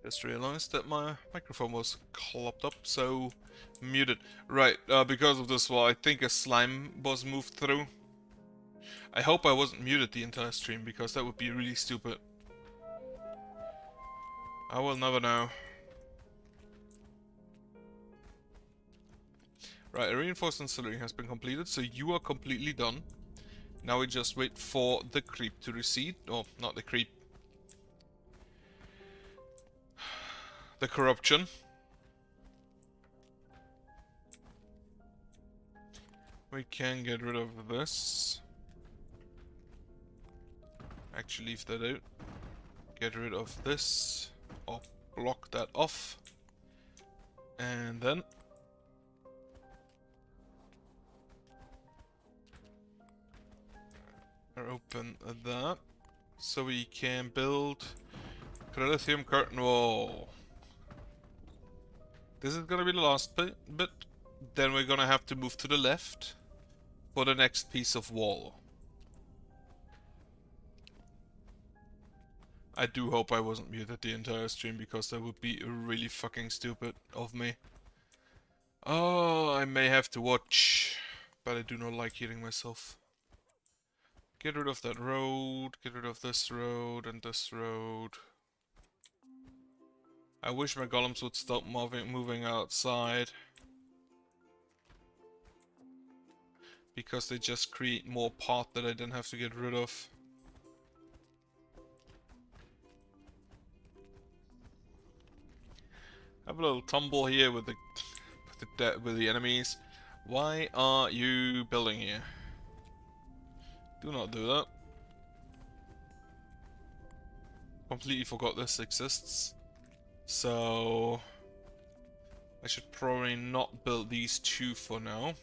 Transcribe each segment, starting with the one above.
Just realized that my microphone was clopped up, so muted. Right, because of this wall, I think a slime was moved through. I hope I wasn't muted the entire stream, because that would be really stupid. I will never know. Right, a reinforced ancillary has been completed, so you are completely done. Now we just wait for the creep to recede. Oh, not the creep. The corruption. We can get rid of this. Actually, leave that out. Get rid of this. Or block that off. And then open that. So we can build Lithium curtain wall. This is gonna be the last bit. Then we're gonna have to move to the left for the next piece of wall. I do hope I wasn't muted the entire stream, because that would be really fucking stupid of me. Oh, I may have to watch, but I do not like hearing myself. Get rid of that road, get rid of this road and this road. I wish my golems would stop moving outside, because they just create more path that I then have to get rid of. Have a little tumble here with the enemies. Why are you building here? Do not do that. Completely forgot this exists. So I should probably not build these two for now.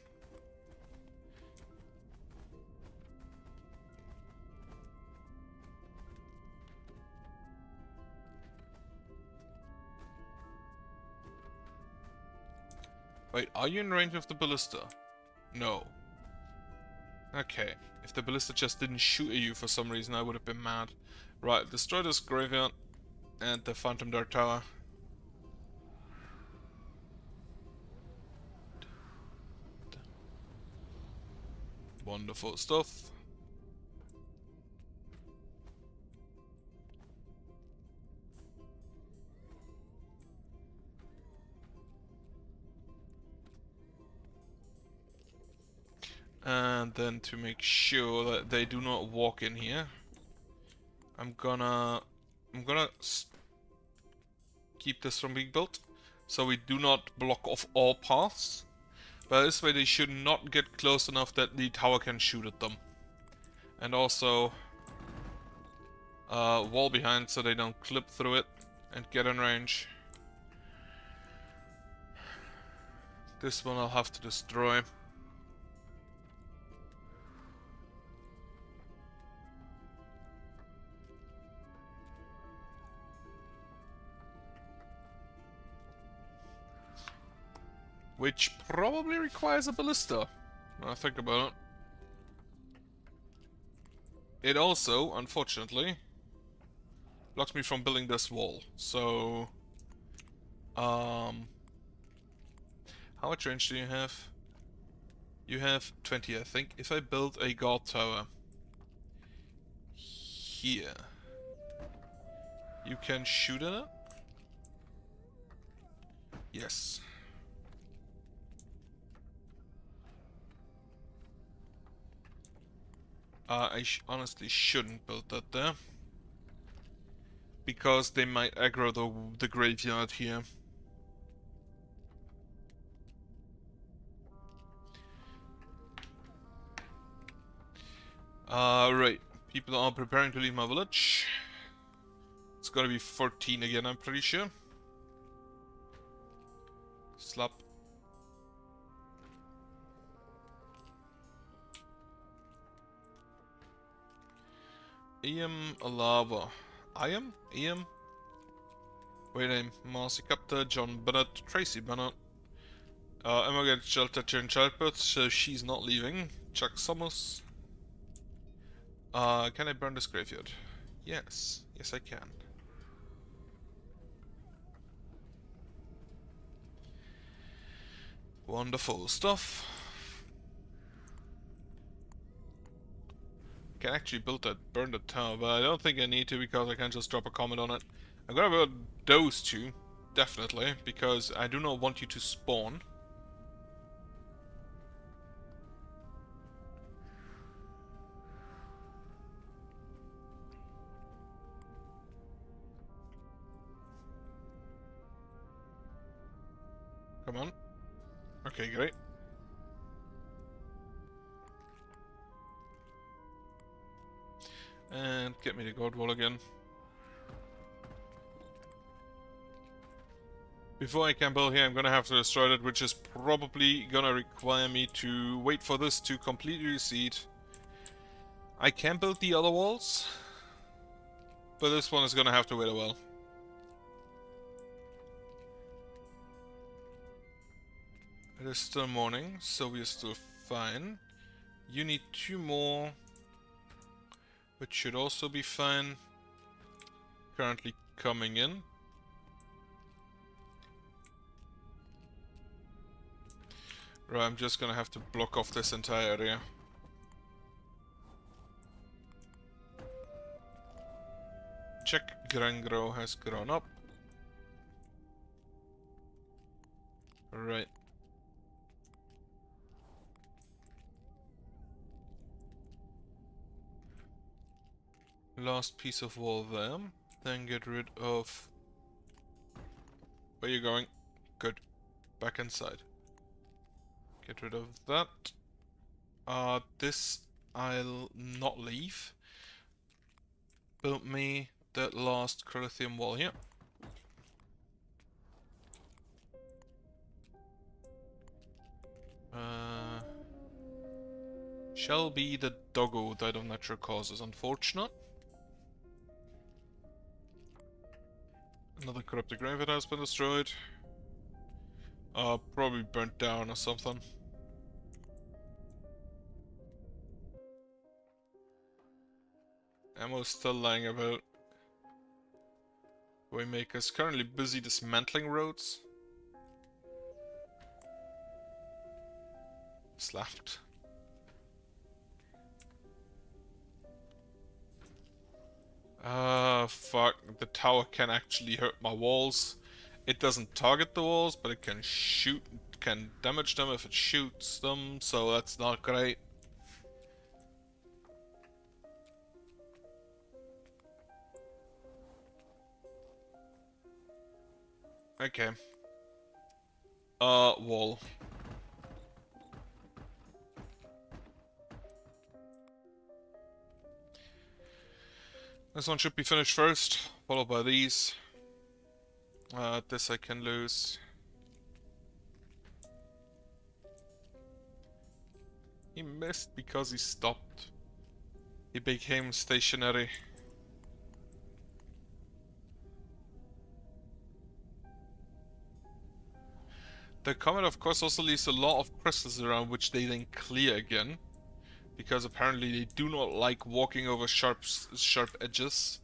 Wait, are you in range of the ballista? No. Okay. If the ballista just didn't shoot at you for some reason, I would have been mad. Right, destroy this graveyard and the Phantom Dart Tower. Wonderful stuff. And then to make sure that they do not walk in here, I'm gonna keep this from being built, so we do not block off all paths. But this way they should not get close enough that the tower can shoot at them. And also wall behind so they don't clip through it and get in range. This one I'll have to destroy. Which probably requires a ballista, when I think about it. It also, unfortunately, blocks me from building this wall. So, how much range do you have? You have 20, I think. If I build a guard tower here, you can shoot at it? Yes. I honestly shouldn't build that there, because they might aggro the graveyard here. Right. People are preparing to leave my village. It's gonna be 14 again, I'm pretty sure. Slap. Iam Alava. Iam? Iam? Wait name. Marcy Capta, John Bennett, Tracy Bennett. Emma gets shelter during childbirth, so she's not leaving. Chuck Summers. Can I burn this graveyard? Yes. Yes I can. Wonderful stuff. Can actually burn the tower, but I don't think I need to because I can just drop a comment on it. I'm gonna build those two, definitely, because I do not want you to spawn. Come on. Okay, great. And get me the guard wall again. Before I can build here, I'm gonna have to destroy that, which is probably gonna require me to wait for this to completely recede. I can build the other walls, but this one is gonna have to wait a while. It is still morning, so we are still fine. You need 2 more, which should also be fine. Currently coming in. Right, I'm just gonna have to block off this entire area. Check, Grangro has grown up. Right. Last piece of wall there. Then get rid of... Where are you going? Good. Back inside. Get rid of that. This I'll not leave. Build me that last Crithium wall here. Shall be the doggo died of natural causes, unfortunate. Another corrupted graveyard has been destroyed. Probably burnt down or something. Ammo's still lying about. Waymaker's currently busy dismantling roads. Slapped. Fuck. The tower can actually hurt my walls. It doesn't target the walls, but it can shoot, can damage them if it shoots them, so that's not great. Okay. Wall. This one should be finished first, followed by these. This I can lose. He missed because he stopped. He became stationary. The comet of course also leaves a lot of crystals around which they then clear again. Because apparently they do not like walking over sharp edges.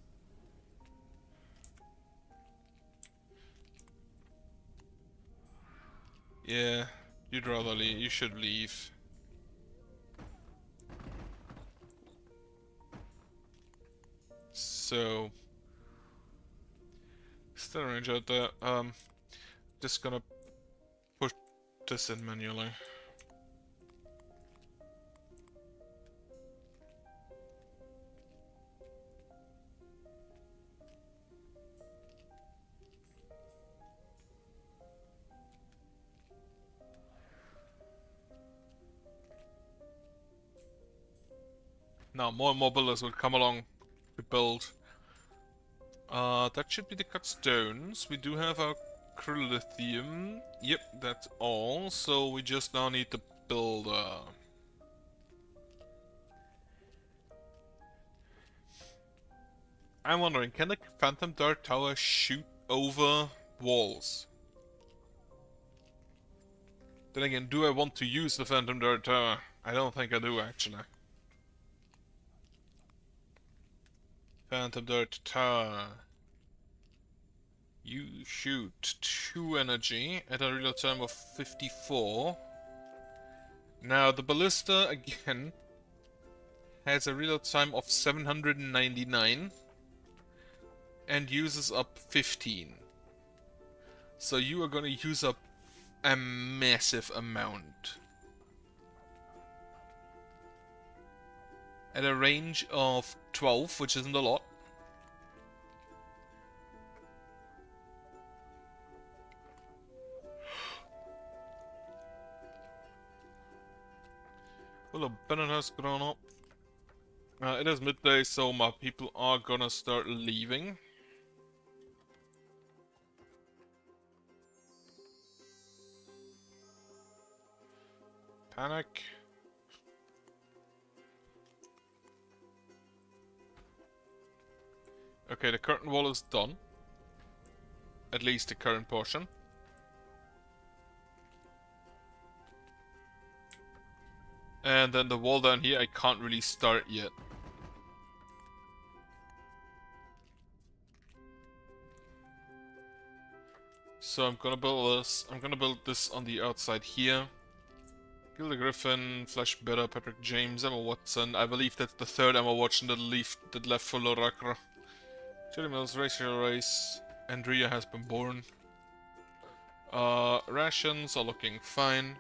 Yeah, you'd rather leave. You should leave. So, still range out there. Just gonna push this in manually. Now more and more builders will come along to build. That should be the cut stones. We do have our Crithium. Yep, that's all. So we just now need to build I'm wondering, can the Phantom Dart Tower shoot over walls? Then again, do I want to use the Phantom Dart Tower? I don't think I do, actually. Phantom Dart Tower. You shoot 2 energy at a real time of 54. Now the ballista again has a real time of 799 and uses up 15. So you are gonna use up a massive amount. At a range of 12, which isn't a lot. Well, Bennett has grown up. It is midday, so my people are gonna start leaving. Panic. Okay, the curtain wall is done. At least the current portion. And then the wall down here I can't really start yet. So I'm gonna build this. I'm gonna build this on the outside here. Gilda Griffin, Flash Better, Patrick James, Emma Watson. I believe that's the third Emma Watson that left for Lorakra. Jerry Mills, Racial Race. Andrea has been born. Rations are looking fine.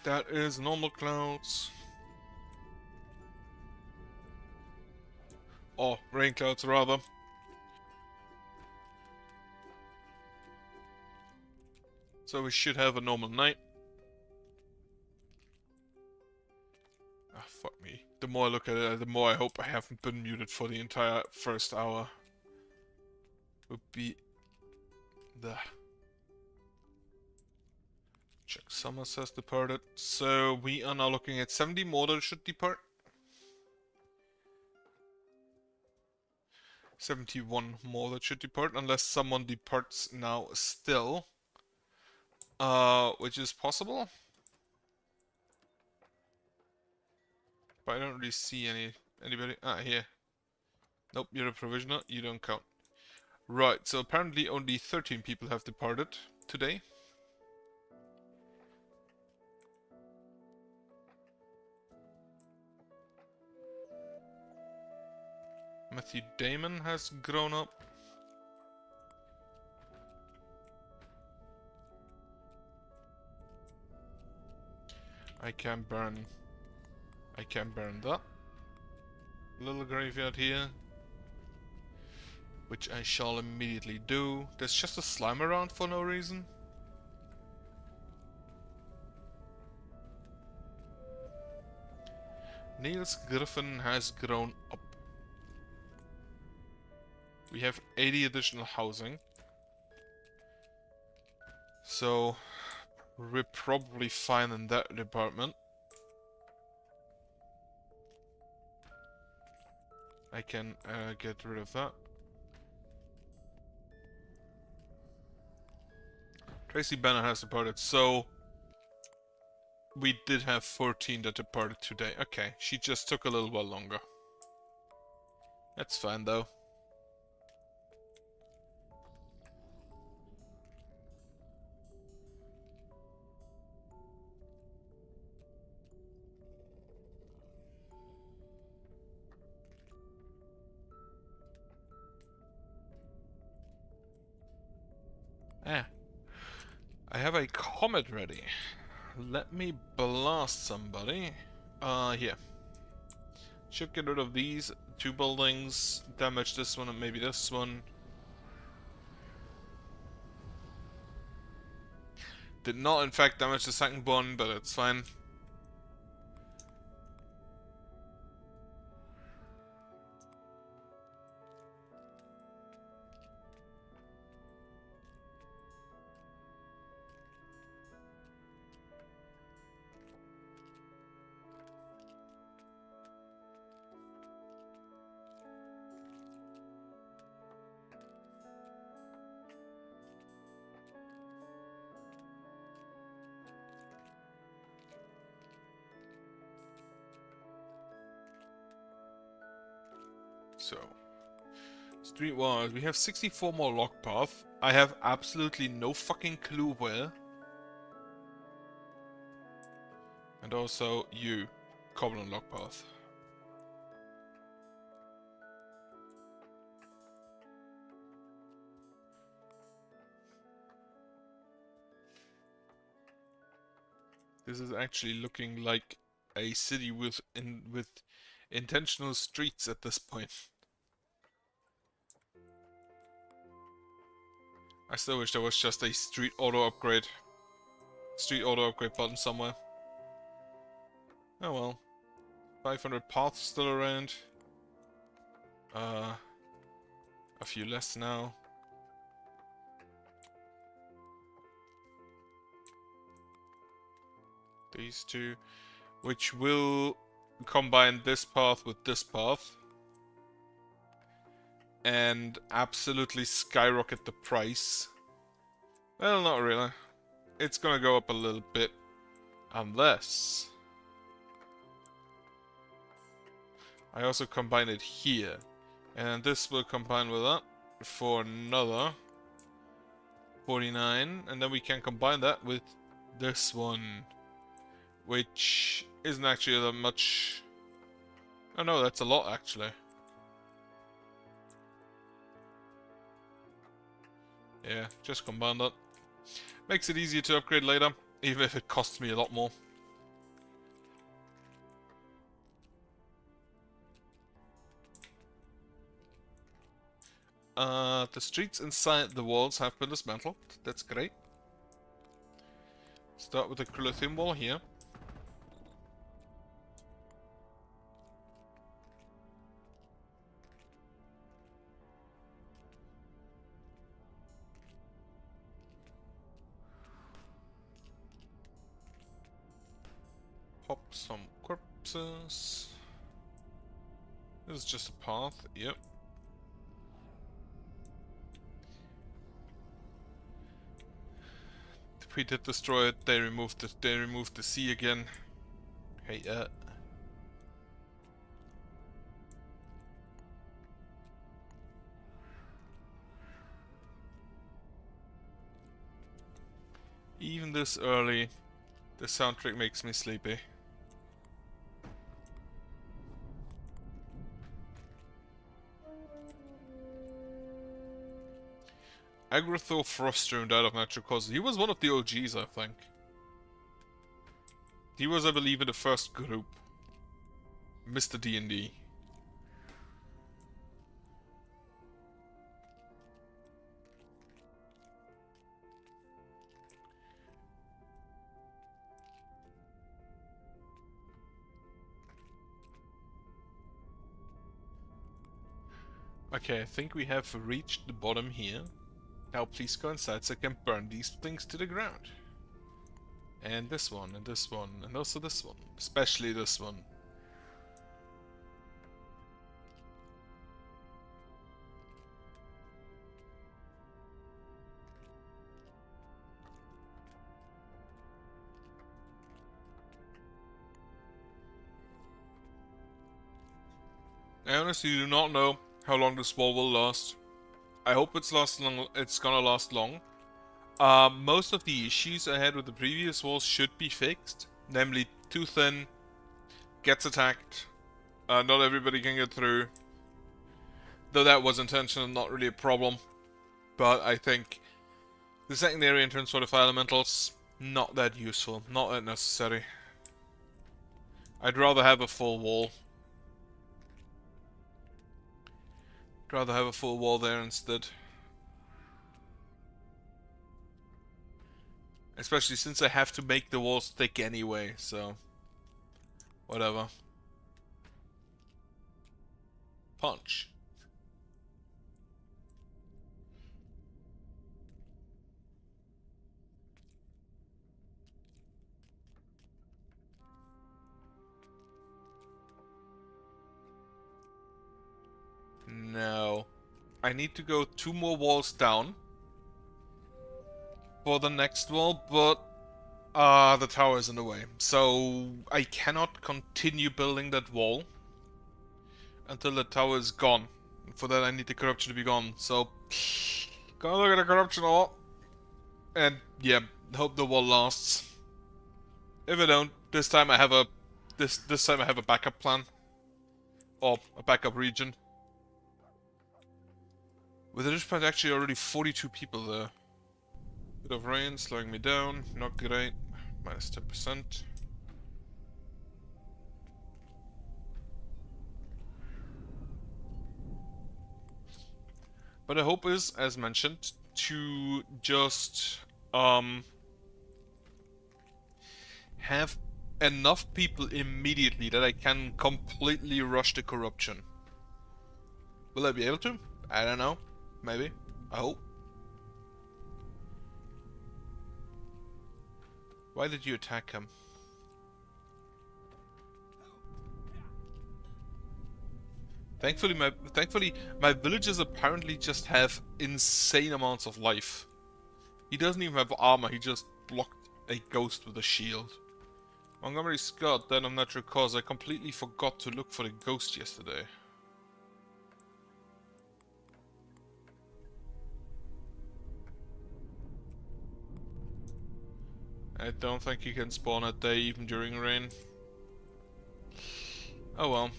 That is normal clouds. Or rain clouds rather. So we should have a normal night. Ah, fuck me. The more I look at it, the more I hope I haven't been muted for the entire first hour. Would be the Chuck Summers has departed. So we are now looking at 70 more that should depart. 71 more that should depart, unless someone departs now still. Which is possible. But I don't really see anybody. Ah, here. Nope, you're a provisioner, you don't count. Right, so apparently only 13 people have departed today. Matthew Damon has grown up. I can burn that little graveyard here, which I shall immediately do. There's just a slime around for no reason. Niels Griffin has grown up. We have 80 additional housing. So we're probably fine in that department. I can get rid of that. Tracy Banner has departed, so we did have 14 that departed today. Okay, she just took a little while longer. That's fine though. I have a comet ready. Let me blast somebody. Here. Should get rid of these 2 buildings, damage this one and maybe this one. Did not in fact damage the second one, but it's fine. So, streetwise, we have 64 more log path. I have absolutely no fucking clue where. And also you, cobble and log path. This is actually looking like a city with intentional streets at this point. I still wish there was just a street auto upgrade button somewhere. Oh well. 500 paths still around. A few less now. These two, which will combine this path with this path and absolutely skyrocket the price. Well, not really. It's gonna go up a little bit, unless I also combine it here, and this will combine with that for another 49, and then we can combine that with this one, which isn't actually that much. Oh no, that's a lot actually. Yeah, just combine that. Makes it easier to upgrade later, even if it costs me a lot more. The streets inside the walls have been dismantled. That's great. Start with the Crullithium wall here. Pop some corpses. This is just a path, yep. We did destroy it, they removed the sea again. Hate that. Even this early, the soundtrack makes me sleepy. Agratho Frostroom died of natural causes. He was one of the OGs, I think. He was, I believe, in the first group. Mr. D&D. Okay, I think we have reached the bottom here. Now please go inside so I can burn these things to the ground. And this one, and also this one. Especially this one. I honestly do not know how long this wall will last. I hope it's gonna last long. Most of the issues I had with the previous walls should be fixed. Namely, too thin, gets attacked, not everybody can get through. Though that was intentional, not really a problem. But I think the secondary entrance for the fire elementals, not that useful, not that necessary. I'd rather have a full wall. I'd rather have a full wall there instead. Especially since I have to make the walls thick anyway, so... whatever. Punch. No. I need to go 2 more walls down for the next wall, but the tower is in the way. So I cannot continue building that wall until the tower is gone. For that I need the corruption to be gone. So, gonna look at the corruption a lot. And yeah, hope the wall lasts. If I don't, this time I have a this time I have a backup plan. Or a backup region. With at this point actually already 42 people there. Bit of rain slowing me down, not great. Minus 10%. But the hope is, as mentioned, to just have enough people immediately that I can completely rush the corruption. Will I be able to? I don't know. Maybe. I hope. Why did you attack him? Thankfully my villagers apparently just have insane amounts of life. He doesn't even have armor, he just blocked a ghost with a shield. Montgomery Scott, then of natural cause, I completely forgot to look for the ghost yesterday. I don't think you can spawn a day even during rain. Oh well.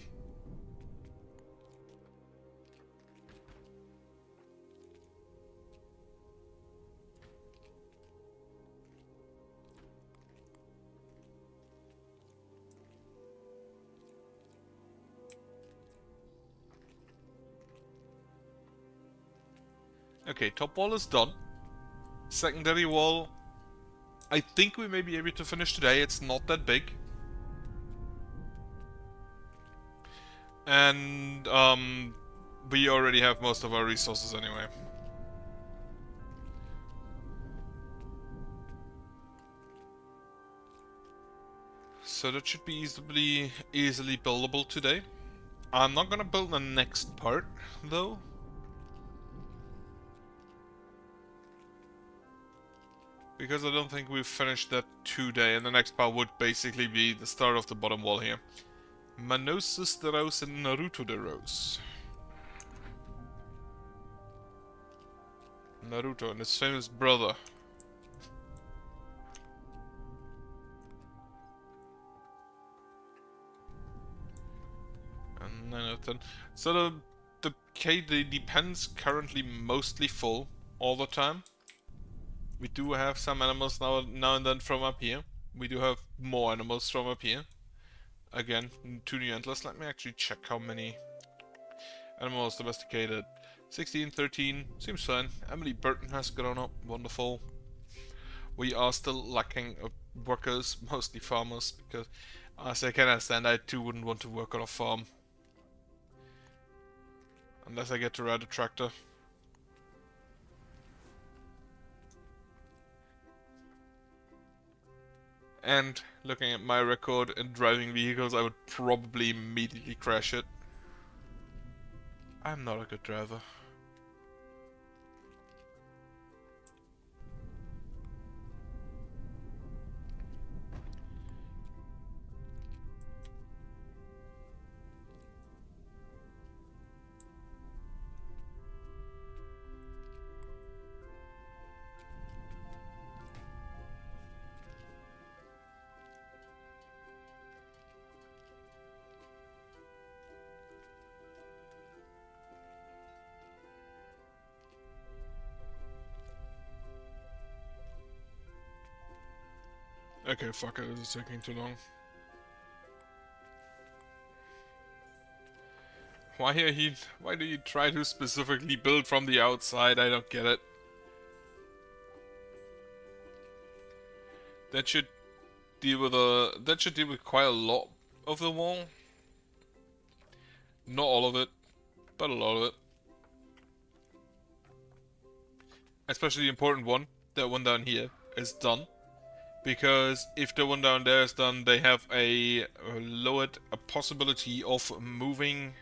Okay, top wall is done. Secondary wall, I think we may be able to finish today. It's not that big. And we already have most of our resources anyway. So that should be easily buildable today. I'm not gonna build the next part though. Because I don't think we've finished that today, and the next part would basically be the start of the bottom wall here. Manosis de Rose and Naruto de Rose. Naruto and his famous brother. And 9 out of 10. So the depends currently mostly full all the time. We do have some animals now and then from up here. We do have more animals from up here. Again, 2 new antlers. Let me actually check how many animals domesticated. 16, 13, seems fine. Emily Burton has grown up, wonderful. We are still lacking workers, mostly farmers, because as I can understand, I too wouldn't want to work on a farm. Unless I get to ride a tractor. And looking at my record in driving vehicles, I would probably immediately crash it. I'm not a good driver. Okay, fuck it, this is taking too long. Why do you try to specifically build from the outside? I don't get it. That should deal with quite a lot of the wall. Not all of it, but a lot of it. Especially the important one, that one down here, is done. Because if the one down there is done, they have a possibility of moving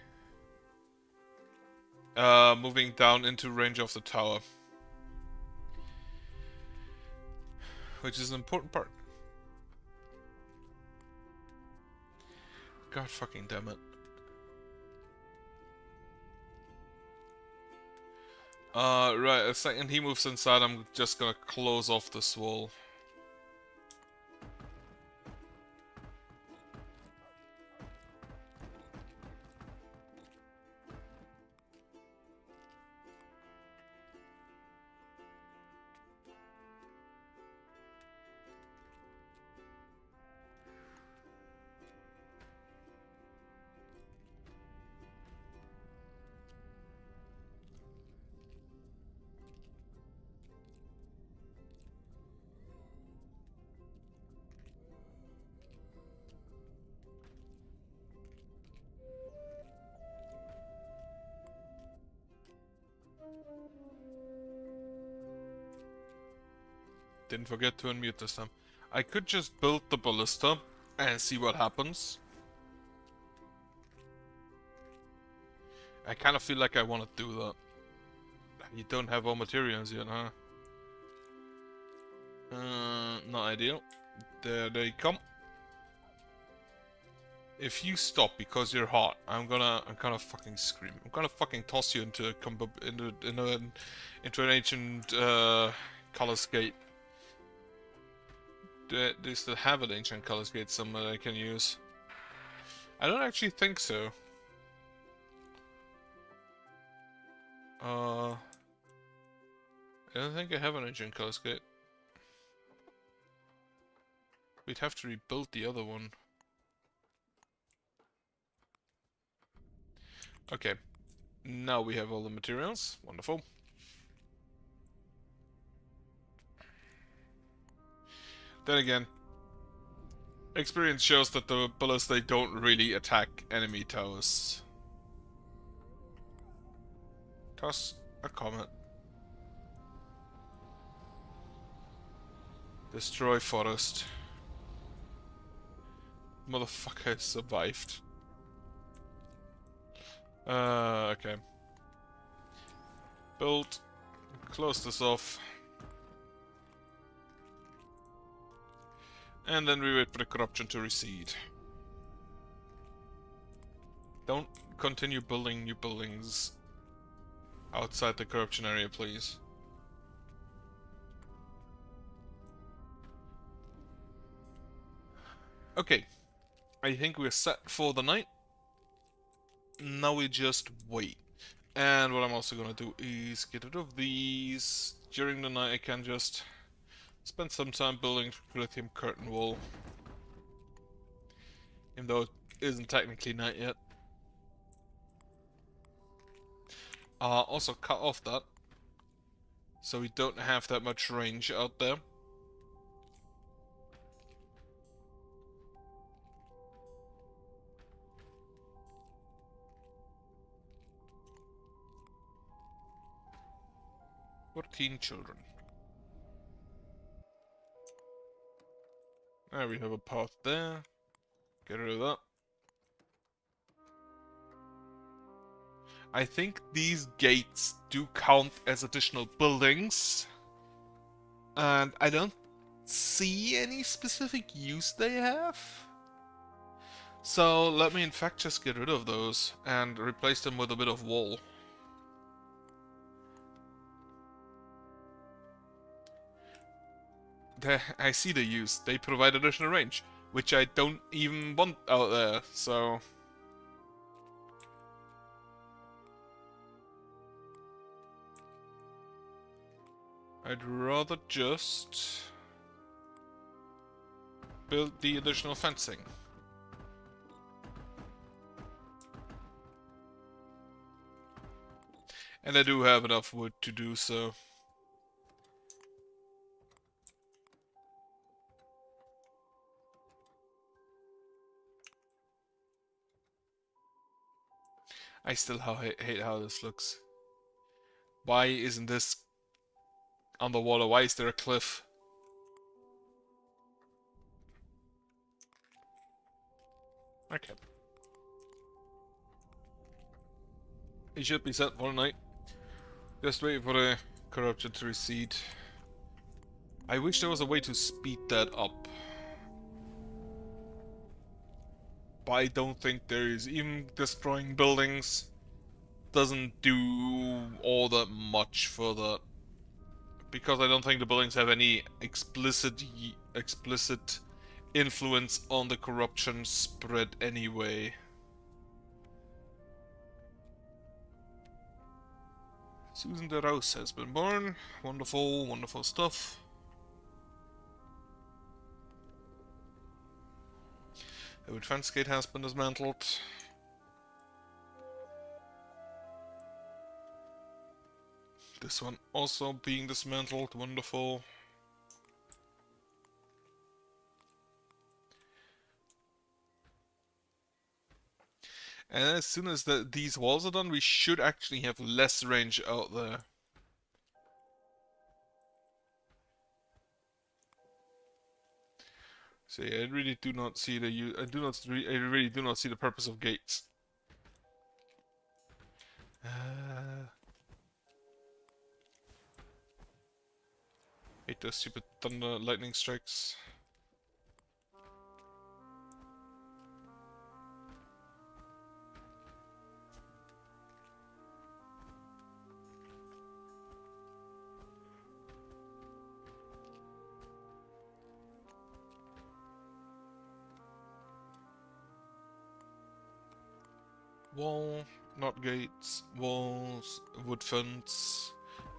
down into range of the tower. Which is an important part. God fucking damn it. Right, a second he moves inside, I'm just gonna close off this wall. Didn't forget to unmute this time. I could just build the ballista and see what happens. I kind of feel like I want to do that. You don't have all materials yet, huh? Not ideal. There they come. If you stop because you're hot, I'm gonna fucking scream. I'm gonna fucking toss you into an ancient color skate. Do they still have an ancient color skate somewhere I can use? I don't actually think so. I don't think I have an ancient color skate. We'd have to rebuild the other one. Okay. Now we have all the materials. Wonderful. Then again, experience shows that the bullets, they don't really attack enemy towers. Toss a comet. Destroy forest. Motherfucker survived. Okay. Build. Close this off. And then we wait for the corruption to recede. Don't continue building new buildings outside the corruption area, please. Okay. I think we're set for the night. Now we just wait. And what I'm also gonna do is get rid of these. During the night I can just spend some time building lithium curtain wall. Even though it isn't technically night yet. Also cut off that. So we don't have that much range out there. We're teen children. There we have a path there. Get rid of that. I think these gates do count as additional buildings. And I don't see any specific use they have. So let me in fact just get rid of those and replace them with a bit of wall. I see the use. They provide additional range, which I don't even want out there, so... I'd rather just build the additional fencing. And I do have enough wood to do so. I still hate how this looks. Why isn't this underwater? Why is there a cliff? Okay. It should be set for tonight. Just wait for the corruption to recede. I wish there was a way to speed that up. But I don't think there is. Even destroying buildings doesn't do all that much for that. Because I don't think the buildings have any explicit influence on the corruption spread anyway. Susan de Rouse has been born. Wonderful, wonderful stuff. The wood fence gate has been dismantled. This one also being dismantled. Wonderful. And as soon as these walls are done, we should actually have less range out there. So yeah, I really do not see the I really do not see the purpose of gates. Hate those stupid thunder lightning strikes. Wall, not gates, walls, wood fence.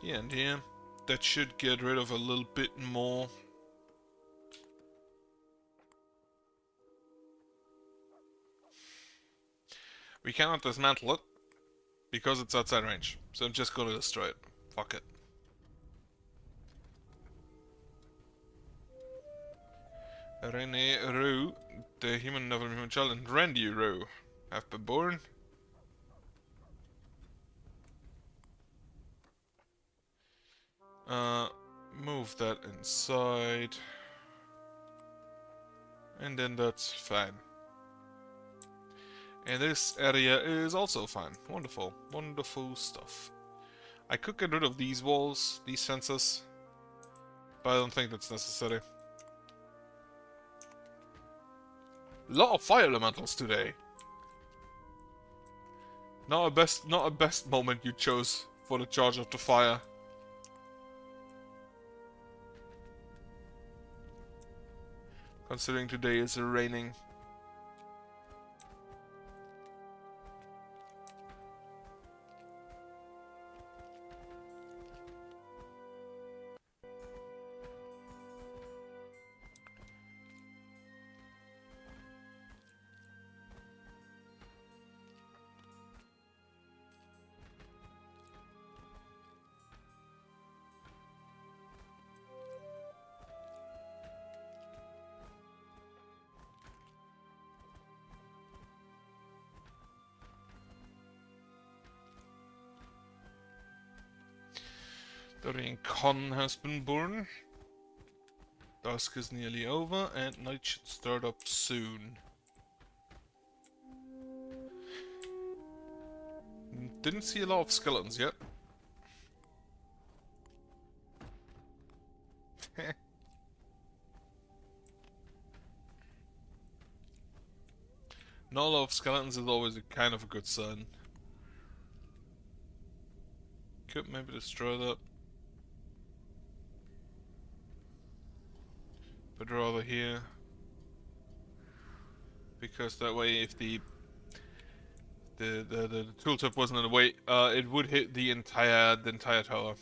Yeah, and here. That should get rid of a little bit more. We cannot dismantle it because it's outside range. So I'm just gonna destroy it. Fuck it. René Roux, the human novel human child, and Randy Roux have been born. Move that inside. And then that's fine. And this area is also fine. Wonderful. Wonderful stuff. I could get rid of these walls, these fences, but I don't think that's necessary. Lot of fire elementals today. Not a best moment you chose for the charge of the fire. Considering today is raining. Dorian Con has been born. Dusk is nearly over and night should start up soon. Didn't see a lot of skeletons yet. Not a lot of skeletons is always a kind of a good sign. Could maybe destroy that. But rather here. Because that way if the tooltip wasn't in the way, it would hit the entire tower.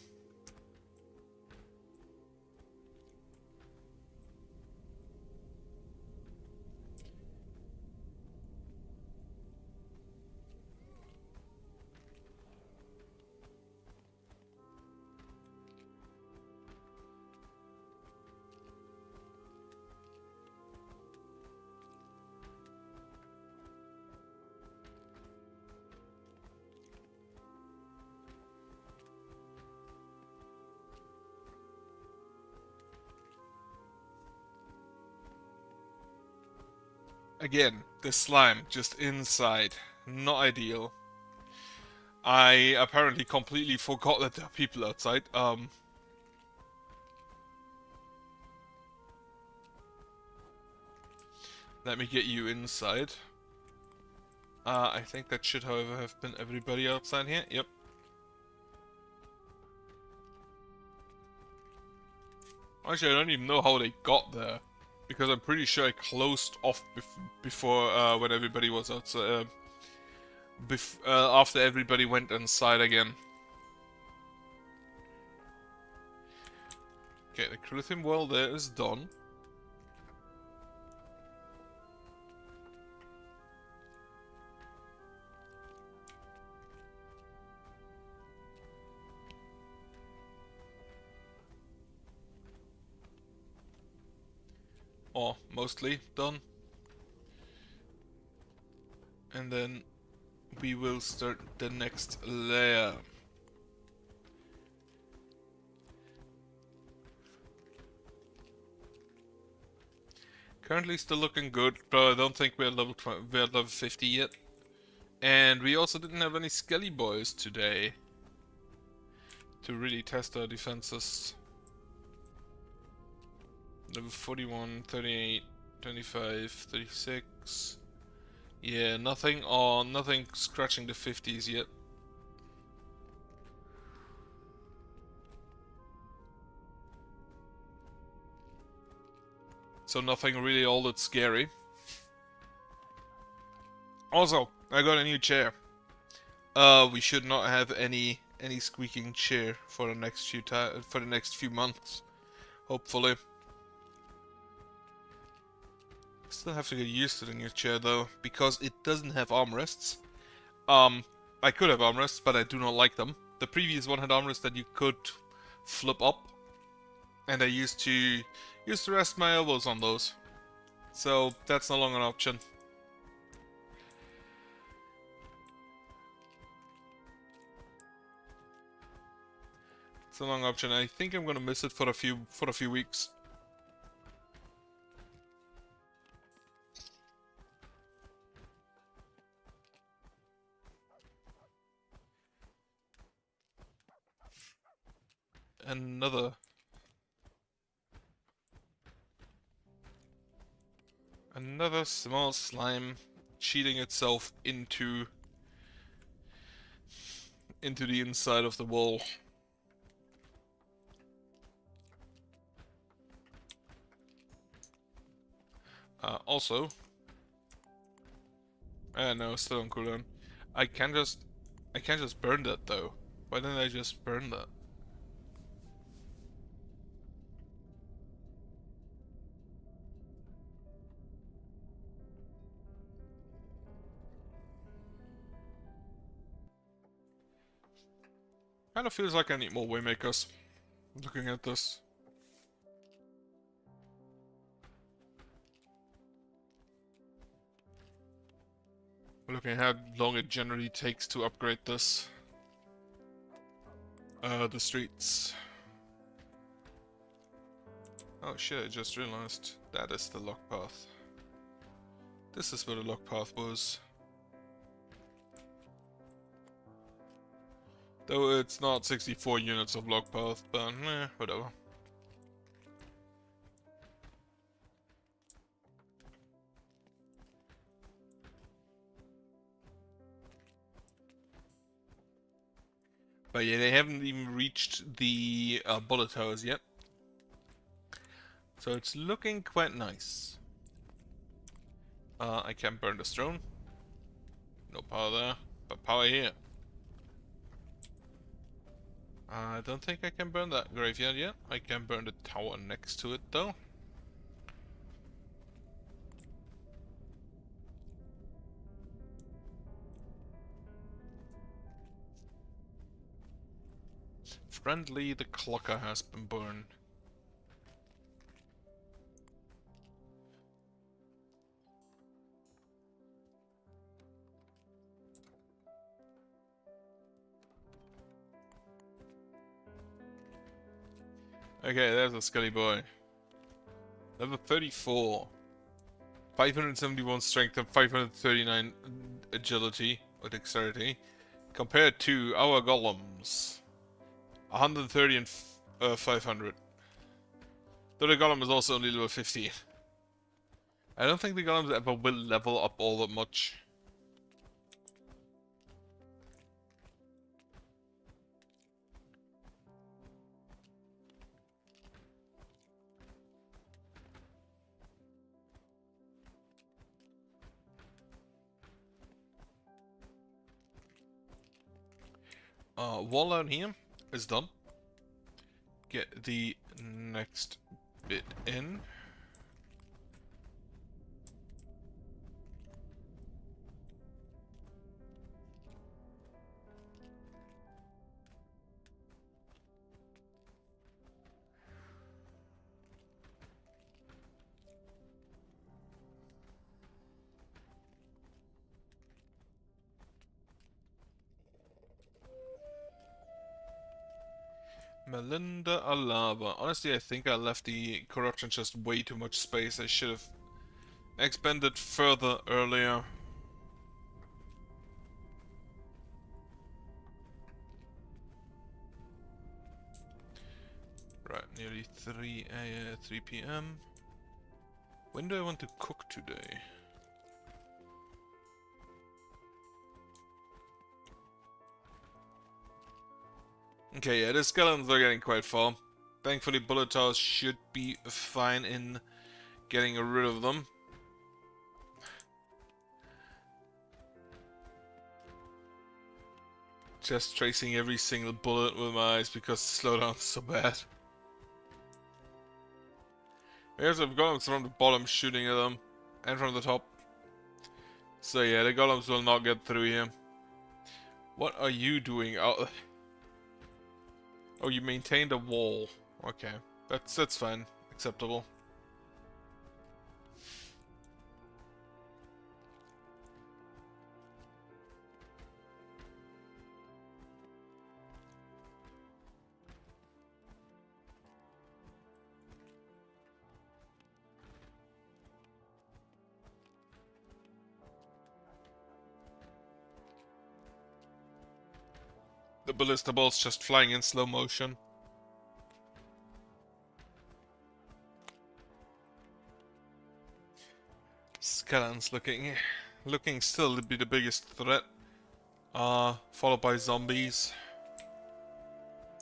Again, the slime just inside. Not ideal. I apparently completely forgot that there are people outside. Let me get you inside. I think that should, however, have been everybody outside here. Yep. Actually, I don't even know how they got there. Because I'm pretty sure I closed off before when everybody was outside. After everybody went inside again. Okay, the Cruthim well there is done. Or mostly done. And then we will start the next layer. Currently still looking good, but I don't think we're level 20, we're level 50 yet. And we also didn't have any Skelly boys today to really test our defenses. Level 41, 38, 25, 36. Yeah, nothing scratching the 50s yet. So nothing really all that scary. Also, I got a new chair. We should not have any squeaking chair for the next few months. Hopefully. Still have to get used to the new chair though, because it doesn't have armrests. I could have armrests, but I do not like them. The previous one had armrests that you could flip up, and I used to rest my elbows on those. So that's no longer an option. It's a long option. I think I'm gonna miss it for a few weeks. Another small slime cheating itself into the inside of the wall. Also, no, still on cooldown. I can't just burn that though. Why didn't I just burn that? Kind of feels like I need more waymakers. Looking at this. Looking at how long it generally takes to upgrade this. The streets. Oh shit, I just realized that is the lock path. This is where the lock path was. Though it's not 64 units of lock path, but whatever. But yeah, they haven't even reached the bullet towers yet. So it's looking quite nice. I can burn the stone. No power there, but power here. I don't think I can burn that graveyard yet. I can burn the tower next to it though. Friendly, the clocker has been burned. Okay, there's a Skelly boy. Level 34. 571 strength and 539 agility or dexterity. Compared to our golems. 130 and 500. Though the golem is also only level 50. I don't think the golems ever will level up all that much. Wall down here is done. Get the next bit in. Melinda Alava. Honestly, I think I left the corruption just way too much space. I should have expanded further earlier. Right, nearly 3 p.m. When do I want to cook today? Okay, yeah, the skeletons are getting quite far. Thankfully, bullet towers should be fine in getting rid of them. Just tracing every single bullet with my eyes because the slowdown's so bad. Here's I've golems from the bottom shooting at them, and from the top. So yeah, the golems will not get through here. What are you doing out? Oh, you maintained a wall. Okay, that's fine, acceptable. The ballista bolts just flying in slow motion. Skeletons looking still to be the biggest threat. Followed by zombies.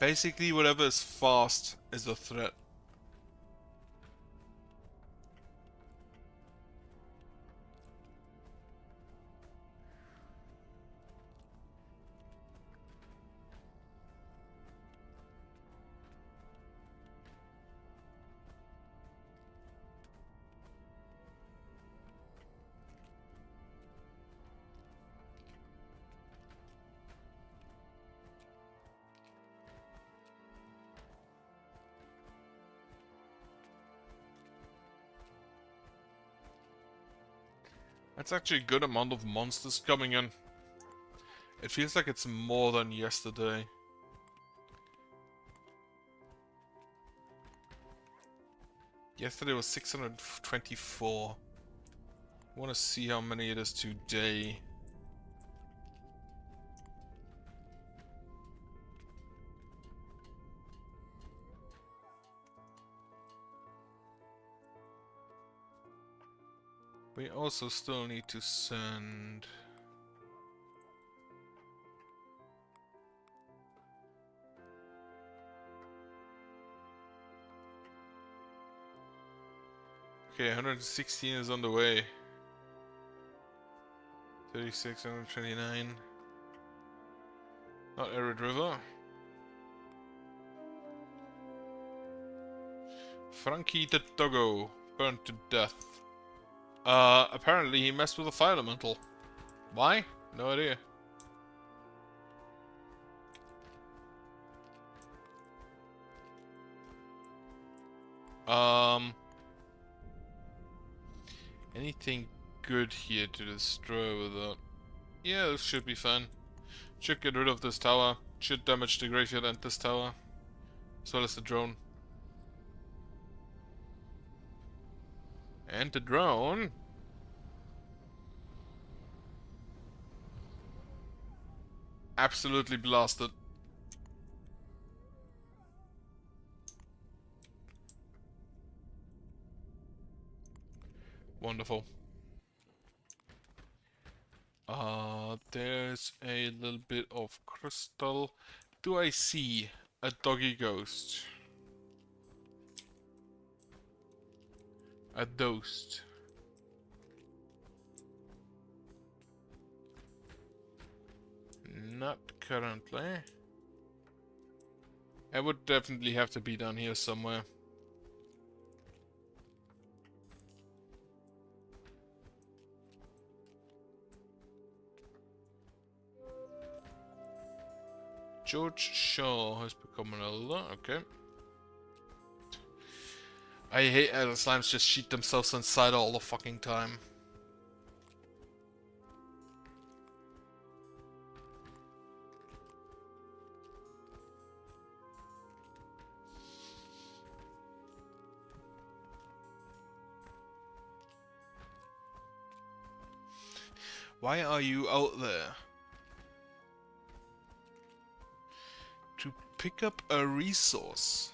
Basically, whatever is fast is a threat. That's actually a good amount of monsters coming in. It feels like it's more than yesterday. Yesterday was 624. I want to see how many it is today. We also still need to send... Okay, 116 is on the way. 36, 129. Not Arid River. Frankie the Doggo, burned to death. Apparently he messed with a fire elemental. Why? No idea. Anything good here to destroy without... Yeah, this should be fine. Should get rid of this tower. Should damage the graveyard and this tower. As well as the drone. And the drone... absolutely blasted. Wonderful. There's a little bit of crystal. Do I see a doggy ghost? A ghost. Not currently. It would definitely have to be down here somewhere. George Shaw has become an elder, okay. I hate how the slimes just sheet themselves inside all the fucking time. Why are you out there? To pick up a resource.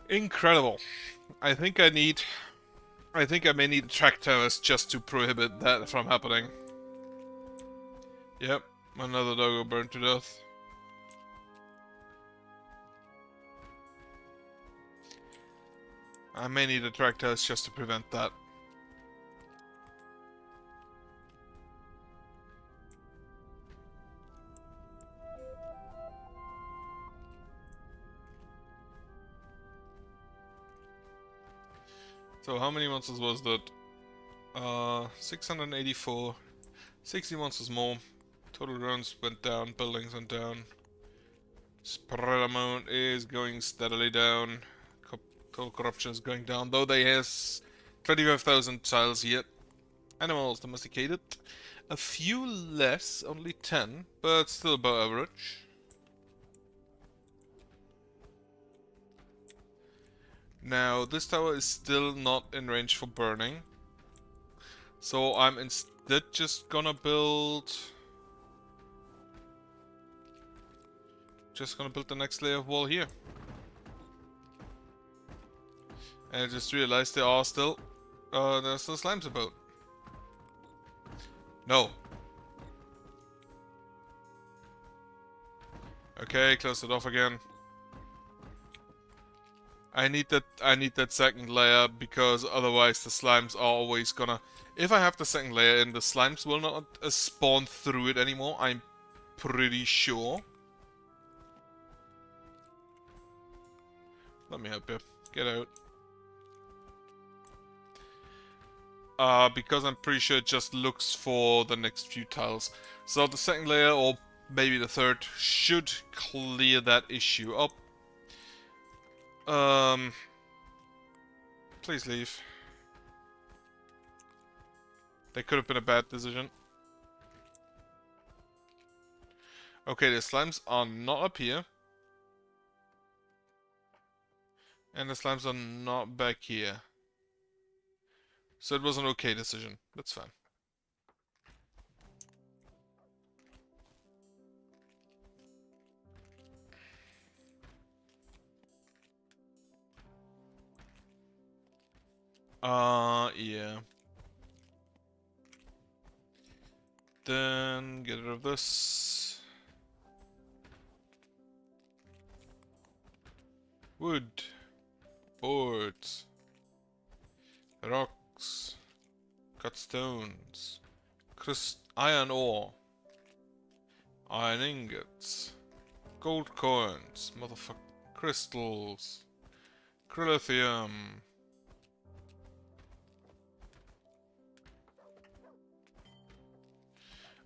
Incredible. I think I may need track towers just to prohibit that from happening. Yep, another doggo burned to death. I may need a track towers just to prevent that. So how many monsters was that? 684. 60 monsters more. Total drones went down, buildings went down. Spread amount is going steadily down. Total corruption is going down, though they has 25,000 tiles yet. Animals domesticated. A few less, only 10, but still above average. Now, this tower is still not in range for burning. So I'm instead just gonna build... the next layer of wall here. And I just realized there's still slimes about. No. Okay, close it off again. I need that second layer because otherwise the slimes are always gonna... If I have the second layer in, the slimes will not spawn through it anymore, I'm pretty sure. Let me help you. Get out. Because I'm pretty sure it just looks for the next few tiles. So the second layer, or maybe the third, should clear that issue up. Please leave. That could have been a bad decision. Okay, the slimes are not up here. And the slimes are not back here. So it was an okay decision. That's fine. Yeah. Then get rid of this. Wood. Boards. Rocks. Cut stones. Iron ore. Iron ingots. Gold coins. Motherfucker. Crystals. Crylithium.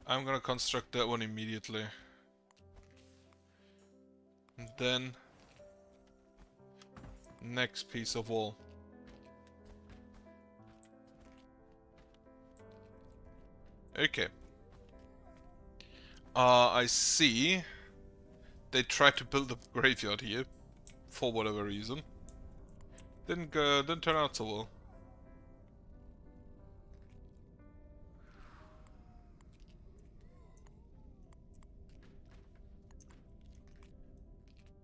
I'm gonna construct that one immediately. And then... next piece of wall. Okay. I see. They tried to build a graveyard here. For whatever reason. Didn't turn out so well.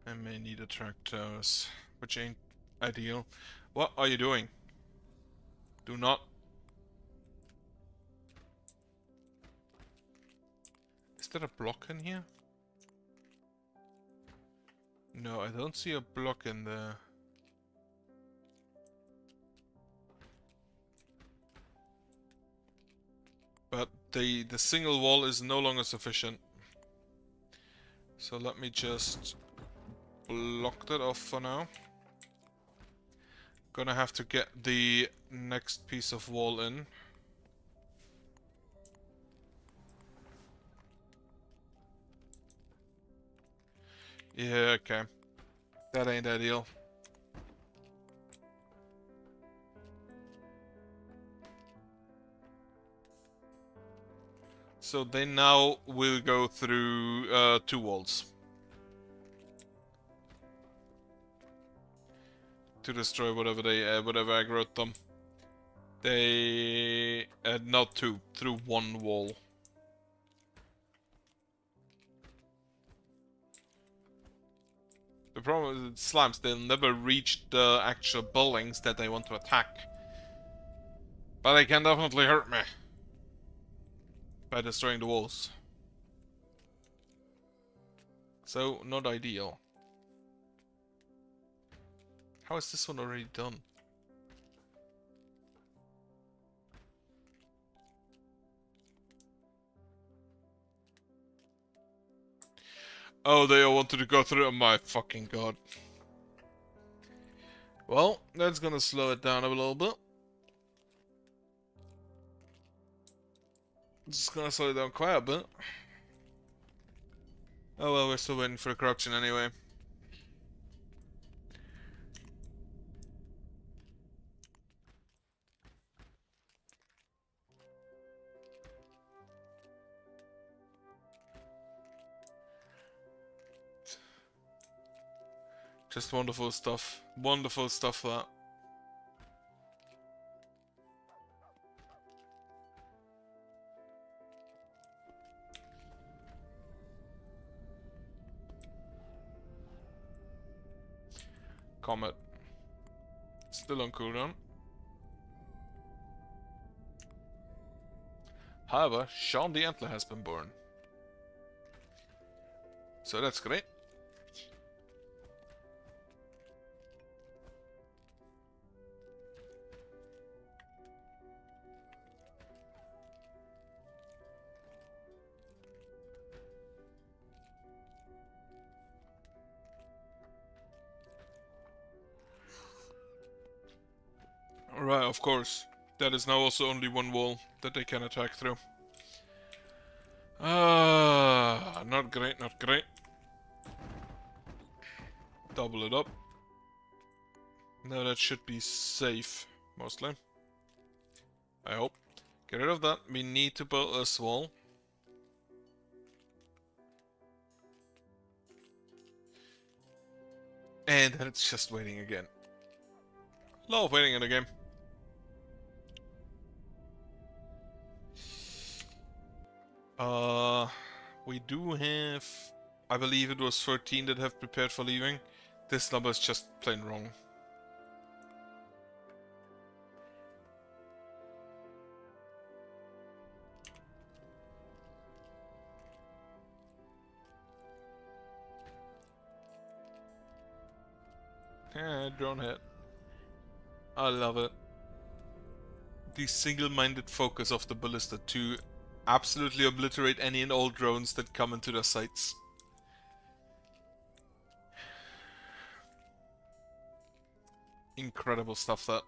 I may need attractors, which ain't ideal. What are you doing? Do not. Is there a block in here? No, I don't see a block in there. But the single wall is no longer sufficient. So let me just block that off for now. Gonna have to get the next piece of wall in. Yeah, okay. That ain't ideal. So they now will go through 2 walls to destroy whatever they whatever aggroed them. They not 2, through 1 wall. The problem is slimes, they'll never reach the actual buildings that they want to attack. But they can definitely hurt me by destroying the walls. So, not ideal. How is this one already done? Oh, they all wanted to go through. Oh my fucking god. Well, that's gonna slow it down a little bit. It's gonna slow it down quite a bit. Oh well, we're still waiting for the corruption anyway. Just wonderful stuff. Wonderful stuff, that. Comet. Still on cooldown. However, Sean the Antler has been born. So that's great. Right, of course. That is now also only 1 wall that they can attack through. Not great, not great. Double it up. Now that should be safe, mostly. I hope. Get rid of that. We need to build a wall. And then it's just waiting again. Love waiting in the game. We do have... I believe it was 13 that have prepared for leaving. This number is just plain wrong. Yeah, drone hit. I love it. The single-minded focus of the ballista to absolutely obliterate any and all drones that come into their sights. Incredible stuff, that.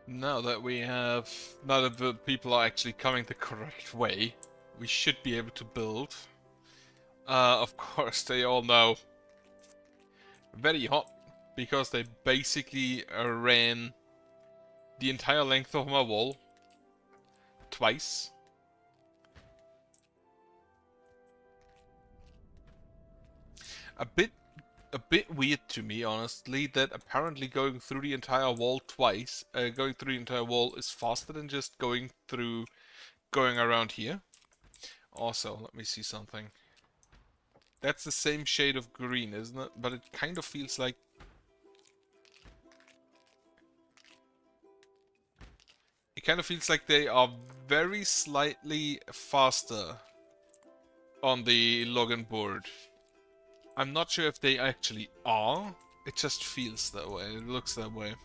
Now that the people are actually coming the correct way, we should be able to build. Of course, they all know very hot because they basically ran the entire length of my wall twice. A bit weird to me, honestly, that apparently going through the entire wall twice, going through the entire wall is faster than just going around here. Also, let me see something. That's the same shade of green, isn't it? But it kind of feels like... It kind of feels like they are very slightly faster on the login board. I'm not sure if they actually are. It just feels that way. It looks that way.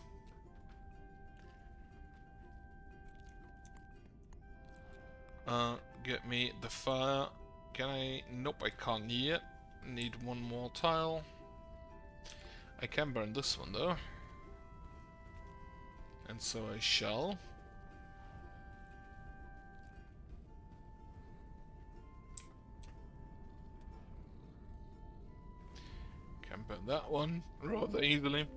Get me the fire. Can I? Nope, I can't yet. Need one more tile. I can burn this one though. And so I shall. Can burn that one rather easily.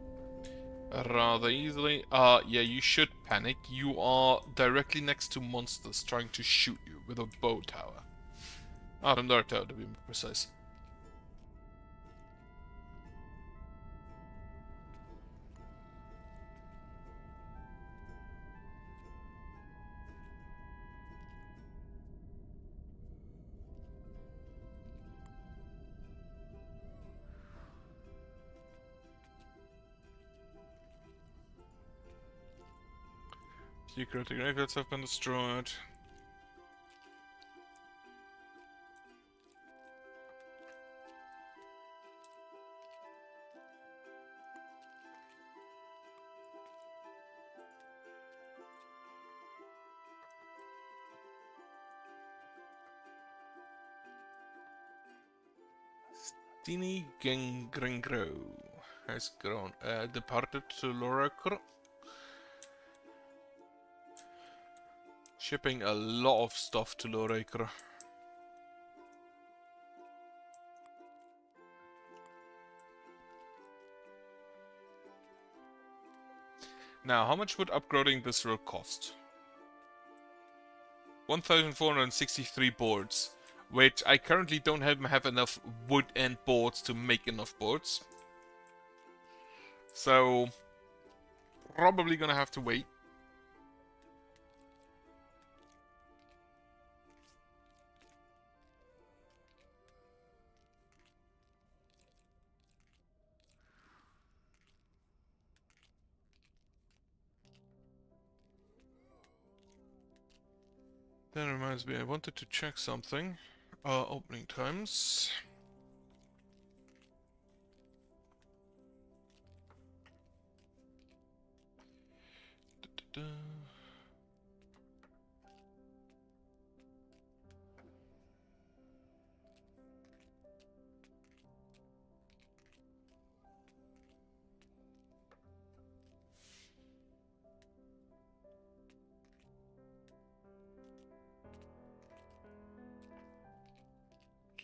Yeah, you should panic. You are directly next to monsters trying to shoot you with a bow tower. Thunder tower to be more precise. Secret graveyards have been destroyed. Stini Gengringro has departed to Lorakr. Shipping a lot of stuff to Lorakr. Now, how much would upgrading this road cost? 1,463 boards, which I currently don't have enough wood and boards to make enough boards. So, probably gonna have to wait. That reminds me, I wanted to check something. Opening times.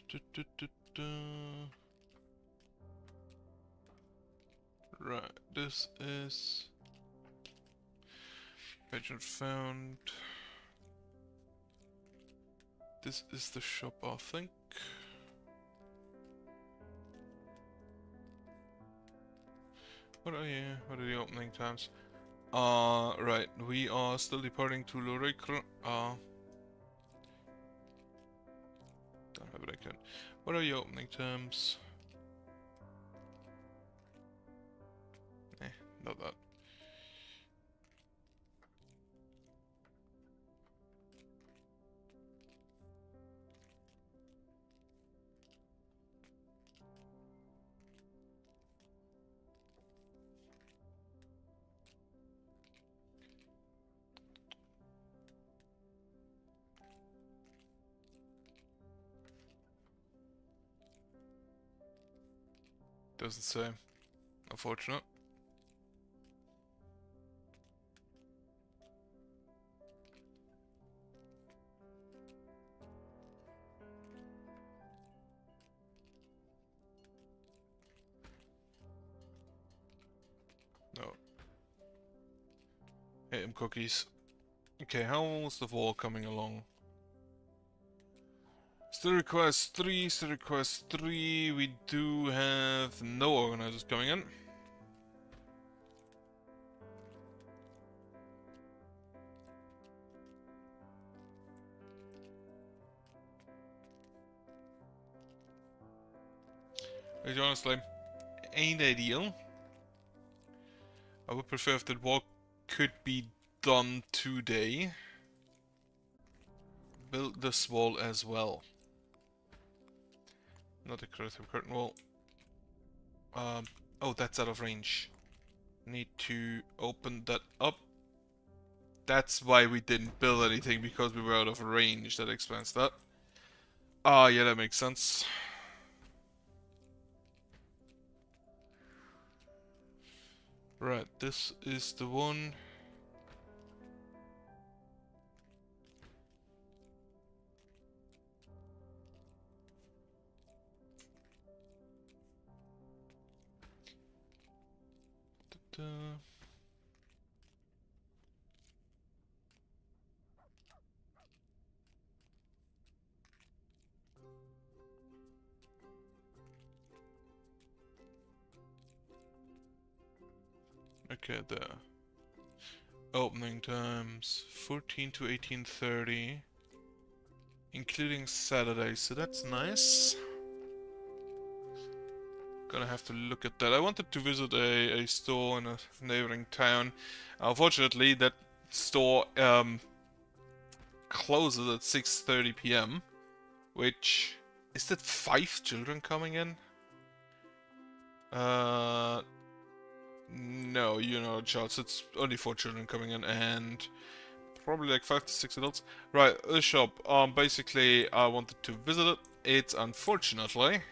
Da, da, da. Right, this is pageant found. This is the shop, I think. What are you? What are the opening times? Right, we are still departing to Loricre. Don't have it again. What are your opening times? Not that. Doesn't say. Unfortunate. AM cookies. Okay, how's the wall coming along? Still requires 3, still requires 3. We do have no organizers coming in. Which honestly ain't ideal. I would prefer if that wall could be done today. Build this wall as well. Not a creative curtain wall. Oh, that's out of range. Need to open that up. That's why we didn't build anything, because we were out of range. That explains that. Ah, yeah, that makes sense. Right, this is the one. Da-da. Okay, there. Opening times 14 to 18:30, including Saturdays, so that's nice. Gonna have to look at that. I wanted to visit a store in a neighboring town. Unfortunately, that store closes at 6:30 p.m. Which is that 5 children coming in? No, you're not a child. So it's only 4 children coming in, and probably like 5 to 6 adults. Right, the shop. Basically, I wanted to visit it. It's unfortunately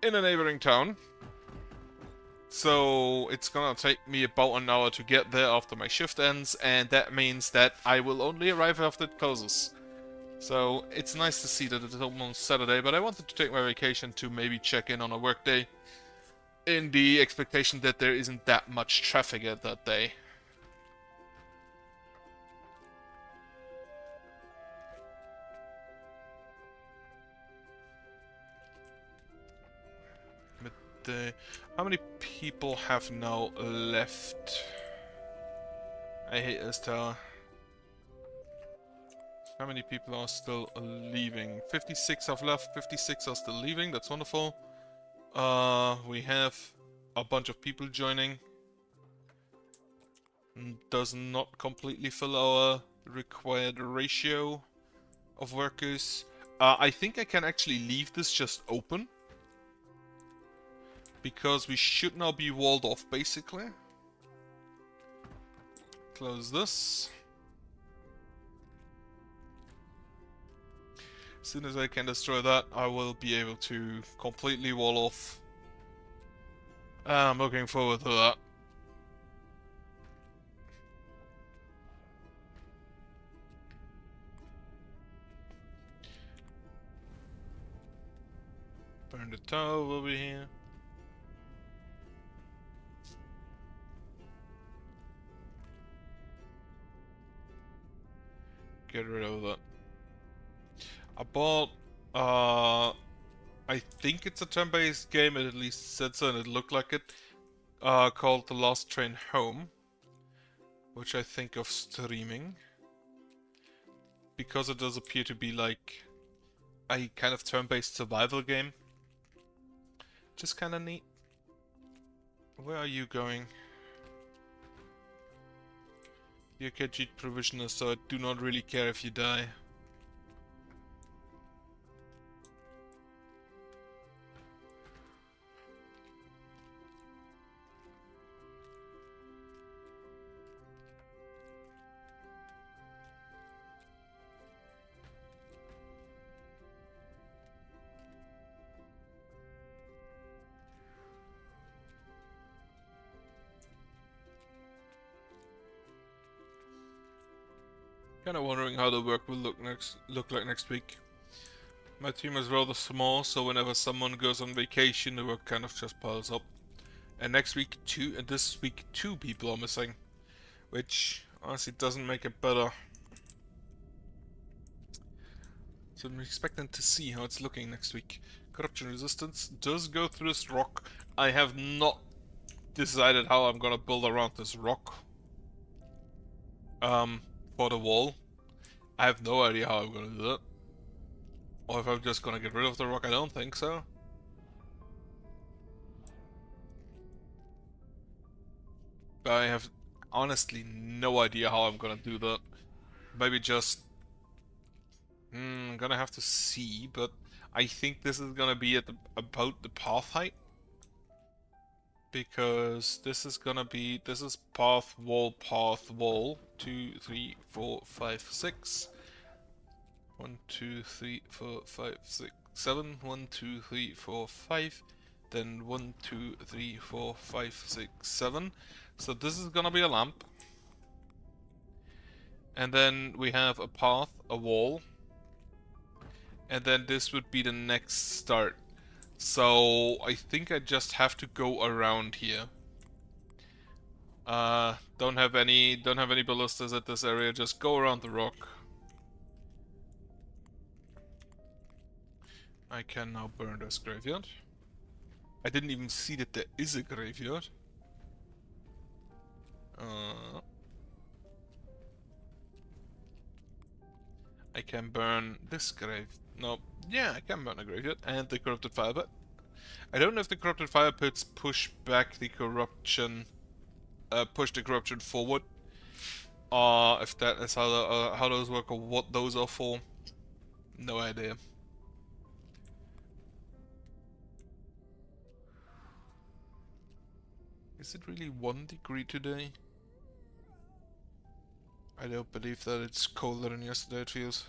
in a neighboring town. So it's gonna take me about an hour to get there after my shift ends, and that means that I will only arrive after it closes. So it's nice to see that it's open on Saturday, but I wanted to take my vacation to maybe check in on a work day, in the expectation that there isn't that much traffic at that day. Midday. How many people have now left? I hate this tower. How many people are still leaving? 56 have left, 56 are still leaving, that's wonderful. We have a bunch of people joining. Does not completely fill our required ratio of workers. I think I can actually leave this just open, because we should now be walled off, basically. Close this. As soon as I can destroy that, I will be able to completely wall off. I'm looking forward to that. Burn the tower over here. Get rid of that. I bought, I think it's a turn-based game, it at least said so and it looked like it, called The Last Train Home, which I think of streaming, because it does appear to be like a kind of turn-based survival game. Just kinda neat. Where are you going? You're Khajiit provisioner, so I do not really care if you die. Kinda wondering how the work will look like next week. My team is rather small, so whenever someone goes on vacation, the work kind of just piles up. And next week and this week 2 people are missing, which honestly doesn't make it better. So I'm expecting to see how it's looking next week. Corruption resistance does go through this rock. I have not decided how I'm gonna build around this rock. For the wall. I have no idea how I'm gonna do that. Or if I'm just gonna get rid of the rock, I don't think so. But I have honestly no idea how I'm gonna do that. Maybe just... I'm gonna have to see, but I think this is gonna be at about the path height. Because this is gonna be... This is path, wall. 2, 3, 4, 5, 6. 1, 2, 3, 4, 5, 6, 7. 1, 2, 3, 4, 5. Then 1, 2, 3, 4, 5, 6, 7. So this is gonna be a lamp. And then we have a path, a wall. And then this would be the next start. So I think I just have to go around here. Don't have any ballistas at this area, just go around the rock. I can now burn this graveyard. I didn't even see that there is a graveyard. I can burn this grave. No, yeah, I can burn a graveyard and the corrupted fire pit. I don't know if the corrupted fire pits push back the corruption, push the corruption forward. If that is how those work or what those are for. No idea. Is it really 1 degree today? I don't believe that it's colder than yesterday, it feels.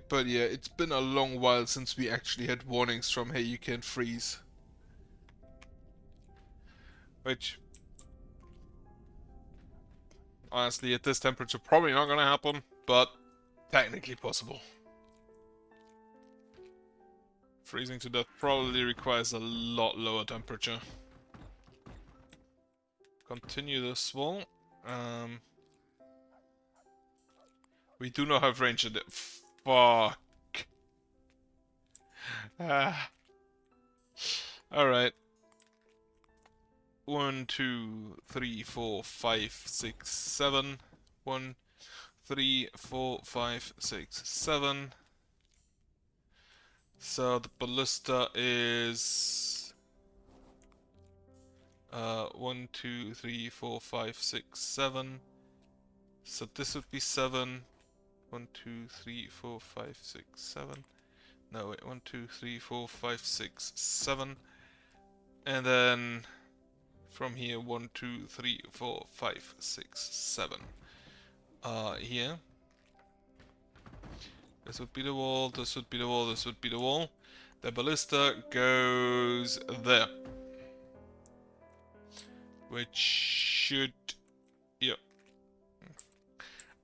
But yeah, it's been a long while since we actually had warnings from, hey, you can't freeze. Which, honestly, at this temperature, probably not gonna happen, but technically possible. Freezing to death probably requires a lot lower temperature. Continue this wall. We do not have range in it. Fuck. Alright. 1, 2, 3, 4, 5, 6, 7. 1, 3, 4, 5, 6, 7. So the ballista is 1, 2, 3, 4, 5, 6, 7. So this would be 7. 1, 2, 3, 4, 5, 6, 7. No, wait, 1, 2, 3, 4, 5, 6, 7. And then from here, 1, 2, 3, 4, 5, 6, 7. Here. This would be the wall, this would be the wall, this would be the wall. The ballista goes there. Which should... Yep.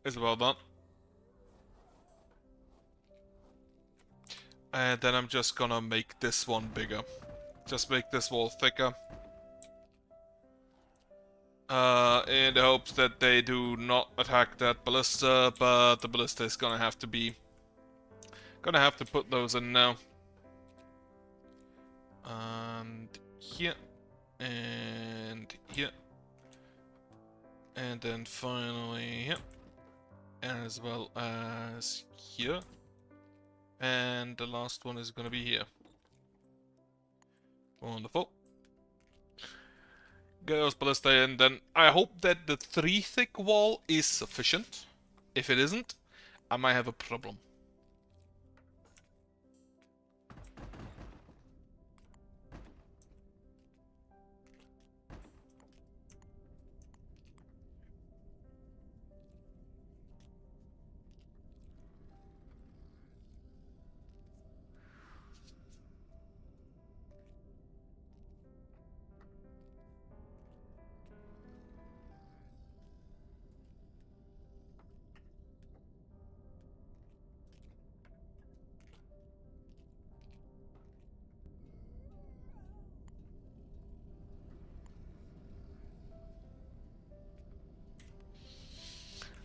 It's about that. And then I'm just gonna make this one bigger. Just make this wall thicker. In the hopes that they do not attack that ballista, but the ballista is gonna have to be... Gonna have to put those in now. And here. And here. And then finally here. As well as here. And the last one is gonna be here. Wonderful. Get those ballista in, then I hope that the 3 thick wall is sufficient. If it isn't, I might have a problem.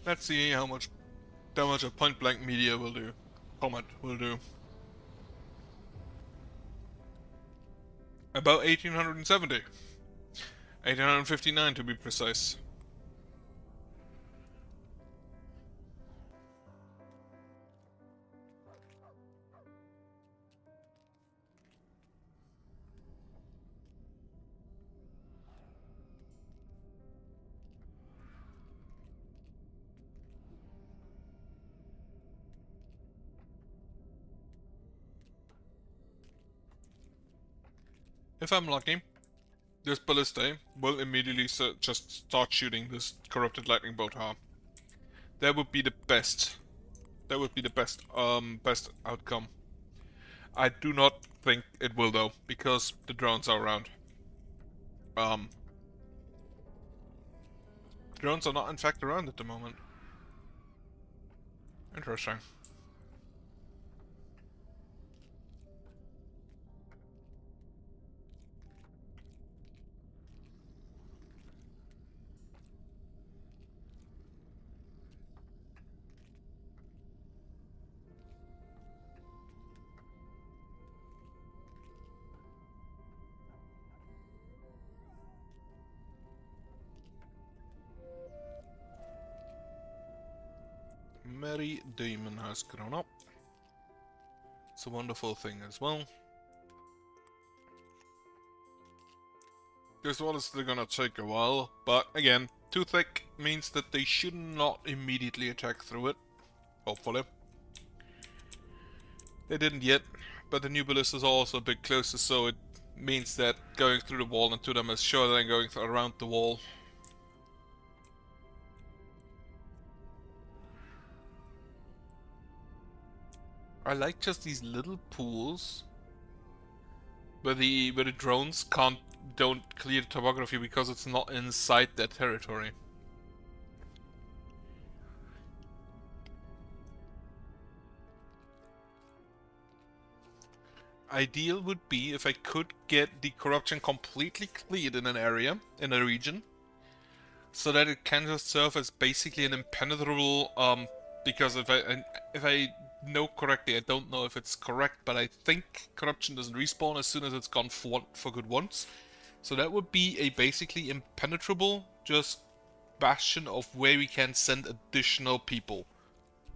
Let's see how much damage a point blank media will do. Comet will do. About 1870. 1859 to be precise. If I'm lucky, this ballista will immediately just start shooting this corrupted lightning bolt harm. That would be the best. That would be the best outcome. I do not think it will though, because the drones are around. Drones are not in fact around at the moment. Interesting. Mary Damon has grown up. It's a wonderful thing as well. This one is still gonna take a while, but again, too thick means that they should not immediately attack through it. Hopefully. They didn't yet, but the new ballistas are also a bit closer, so it means that going through the wall into them is shorter than going around the wall. I like just these little pools where the drones don't clear the topography because it's not inside their territory. Ideal would be if I could get the corruption completely cleared in an area, in a region, so that it can just serve as basically an impenetrable, because if I know correctly, I don't know if it's correct, but I think corruption doesn't respawn as soon as it's gone for good once. So that would be a basically impenetrable, just bastion of where we can send additional people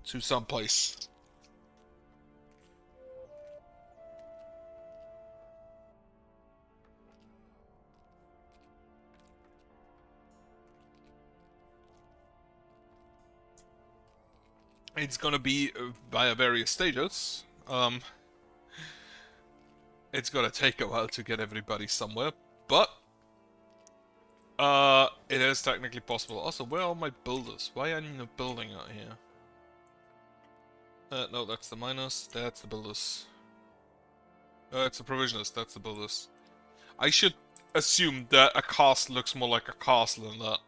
to some place. It's gonna be via various stages. It's gonna take a while to get everybody somewhere, but it is technically possible. Also, where are my builders? Why aren't you building out here? No, that's the miners. That's the builders. It's the provisioners. That's the builders. I should assume that a castle looks more like a castle than that.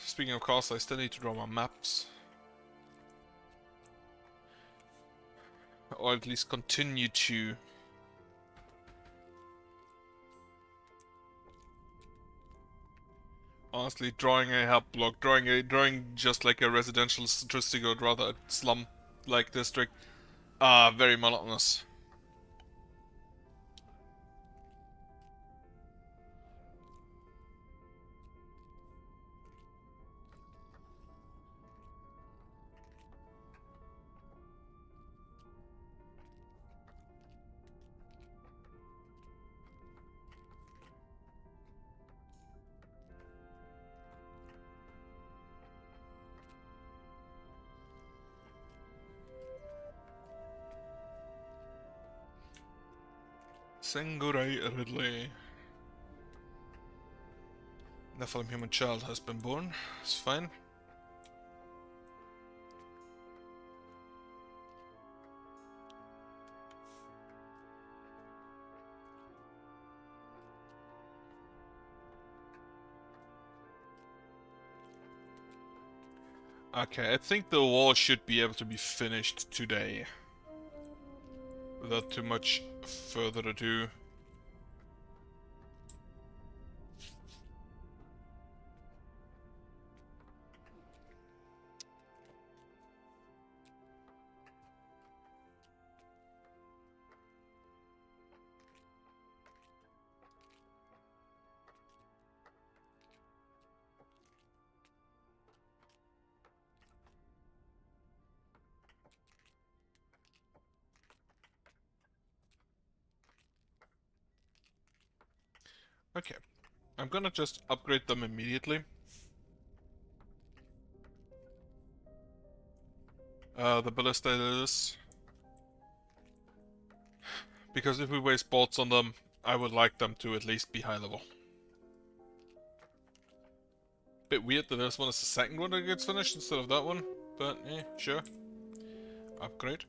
Speaking of castle, I still need to draw my maps. Or at least continue to. Honestly, drawing a help block, drawing just like a residential district or rather a slum-like district, very monotonous. Sengurai Ridley. Nephilim human child has been born. It's fine. Okay, I think the wall should be able to be finished today. Without too much further ado. Okay. I'm gonna just upgrade them immediately. The ballistas. Because if we waste bolts on them, I would like them to at least be high level. Bit weird that this one is the second one that gets finished instead of that one, but yeah, sure. Upgrade.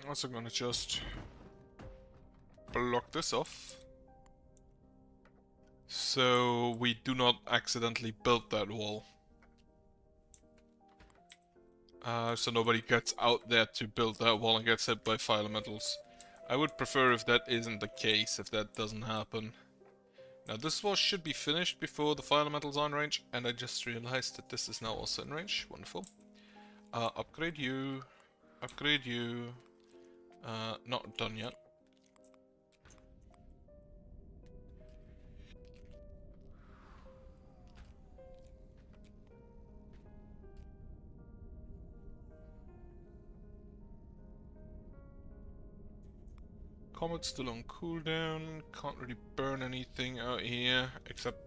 I'm also gonna just block this off. So we do not accidentally build that wall. So nobody gets out there to build that wall and gets hit by fire elementals. I would prefer if that isn't the case, if that doesn't happen. Now this wall should be finished before the fire elementals are in range, and I just realized that this is now also in range. Wonderful. Upgrade you. Upgrade you. Not done yet. Comet's still on cooldown. Can't really burn anything out here except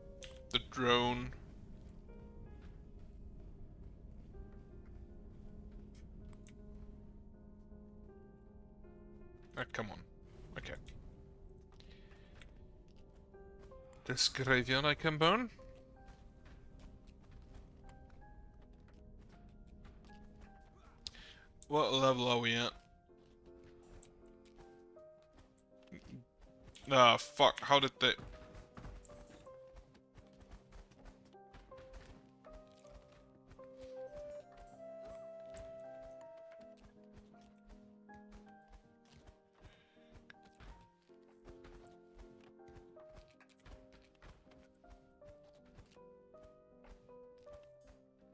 the drone. Come on. Okay. This graveyard I can burn. What level are we at? Ah, fuck. How did they...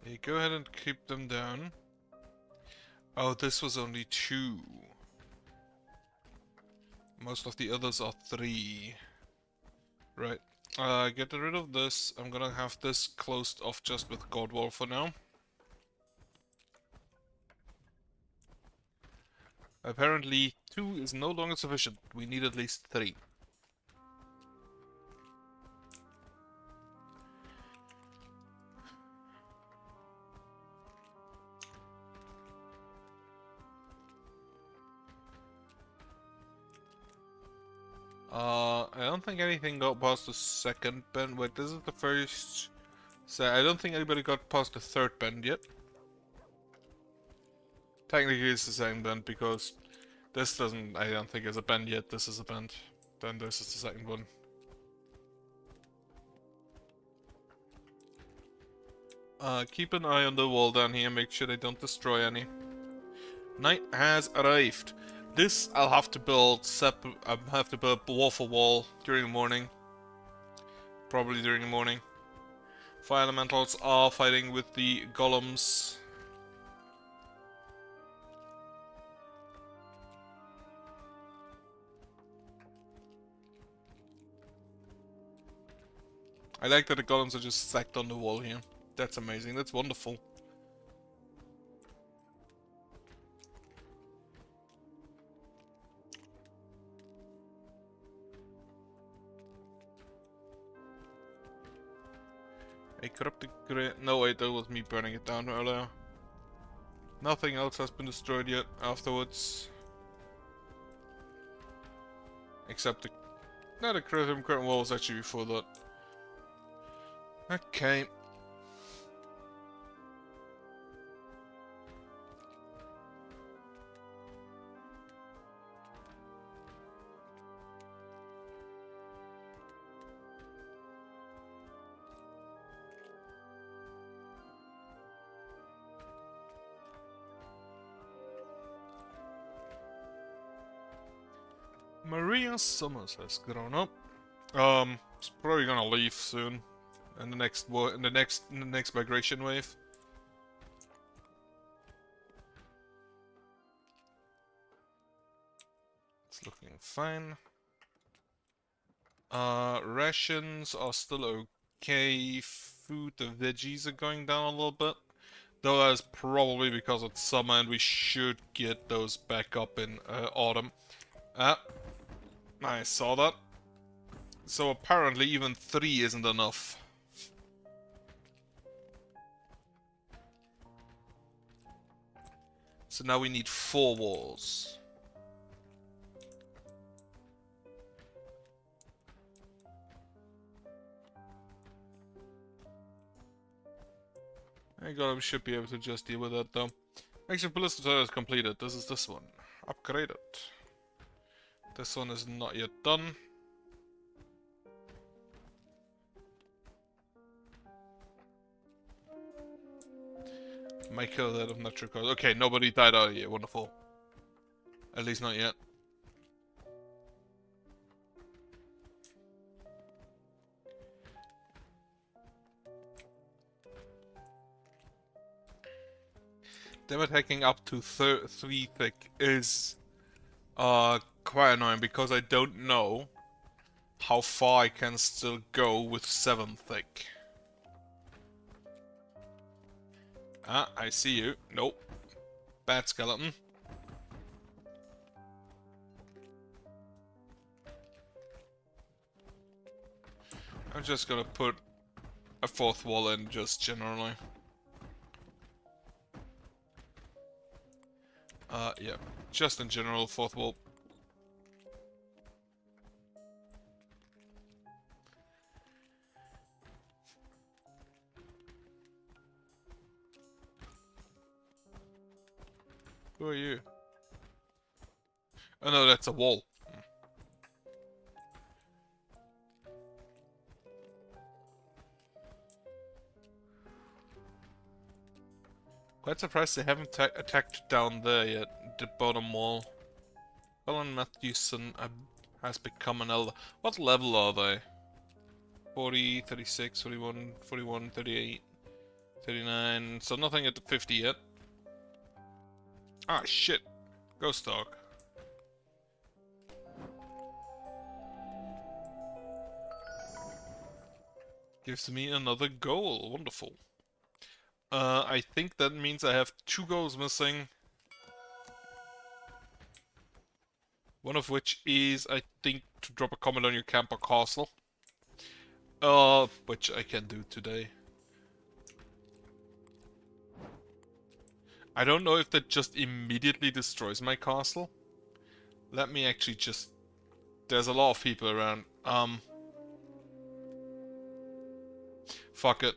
Hey, go ahead and keep them down. Oh, this was only 2. Most of the others are 3. Right. Get rid of this. I'm gonna have this closed off just with Godwall for now. Apparently 2 is no longer sufficient. We need at least 3. I don't think anything got past the second bend. Wait, this is the first... So I don't think anybody got past the third bend yet. Technically it's the second bend because this doesn't, I don't think is a bend yet. This is a bend. Then this is the second one. Keep an eye on the wall down here, make sure they don't destroy any. Night has arrived. This I'll have to build I'll have to build wall for wall during the morning. Probably during the morning. Fire elementals are fighting with the golems. I like that the golems are just stacked on the wall here. That's amazing, that's wonderful. A corrupted grid. No, wait, that was me burning it down earlier. Nothing else has been destroyed yet afterwards. Except the... No, the current wall was actually before that. Okay. Maria Summers has grown up. It's probably gonna leave soon, in the next migration wave. It's looking fine. Rations are still okay. Food, the veggies are going down a little bit. Though that's probably because it's summer and we should get those back up in autumn. Ah, I saw that. So apparently even 3 isn't enough. So now we need 4 walls. I got, we should be able to just deal with that though. Actually, Ballista Turret is completed. This is this one. Upgraded. This one is not yet done. Might kill that of natural cause. Okay, nobody died out here. Wonderful. At least not yet. Them attacking up to 3 thick is quite annoying because I don't know how far I can still go with 7 thick. Ah, I see you. Nope. Bad skeleton. I'm just gonna put a 4th wall in just generally. Yeah. Just in general, 4th wall. Who are you? Oh no, that's a wall. Quite surprised they haven't attacked down there yet, the bottom wall. Alan Matthewson has become an elder. What level are they? 40, 36, 41, 41, 38, 39, so nothing at the 50 yet. Ah, shit. Ghost dog. Gives me another goal. Wonderful. I think that means I have 2 goals missing. One of which is, I think, to drop a comment on your camp or castle. Which I can do today. I don't know if that just immediately destroys my castle. Let me actually just... There's a lot of people around. Fuck it.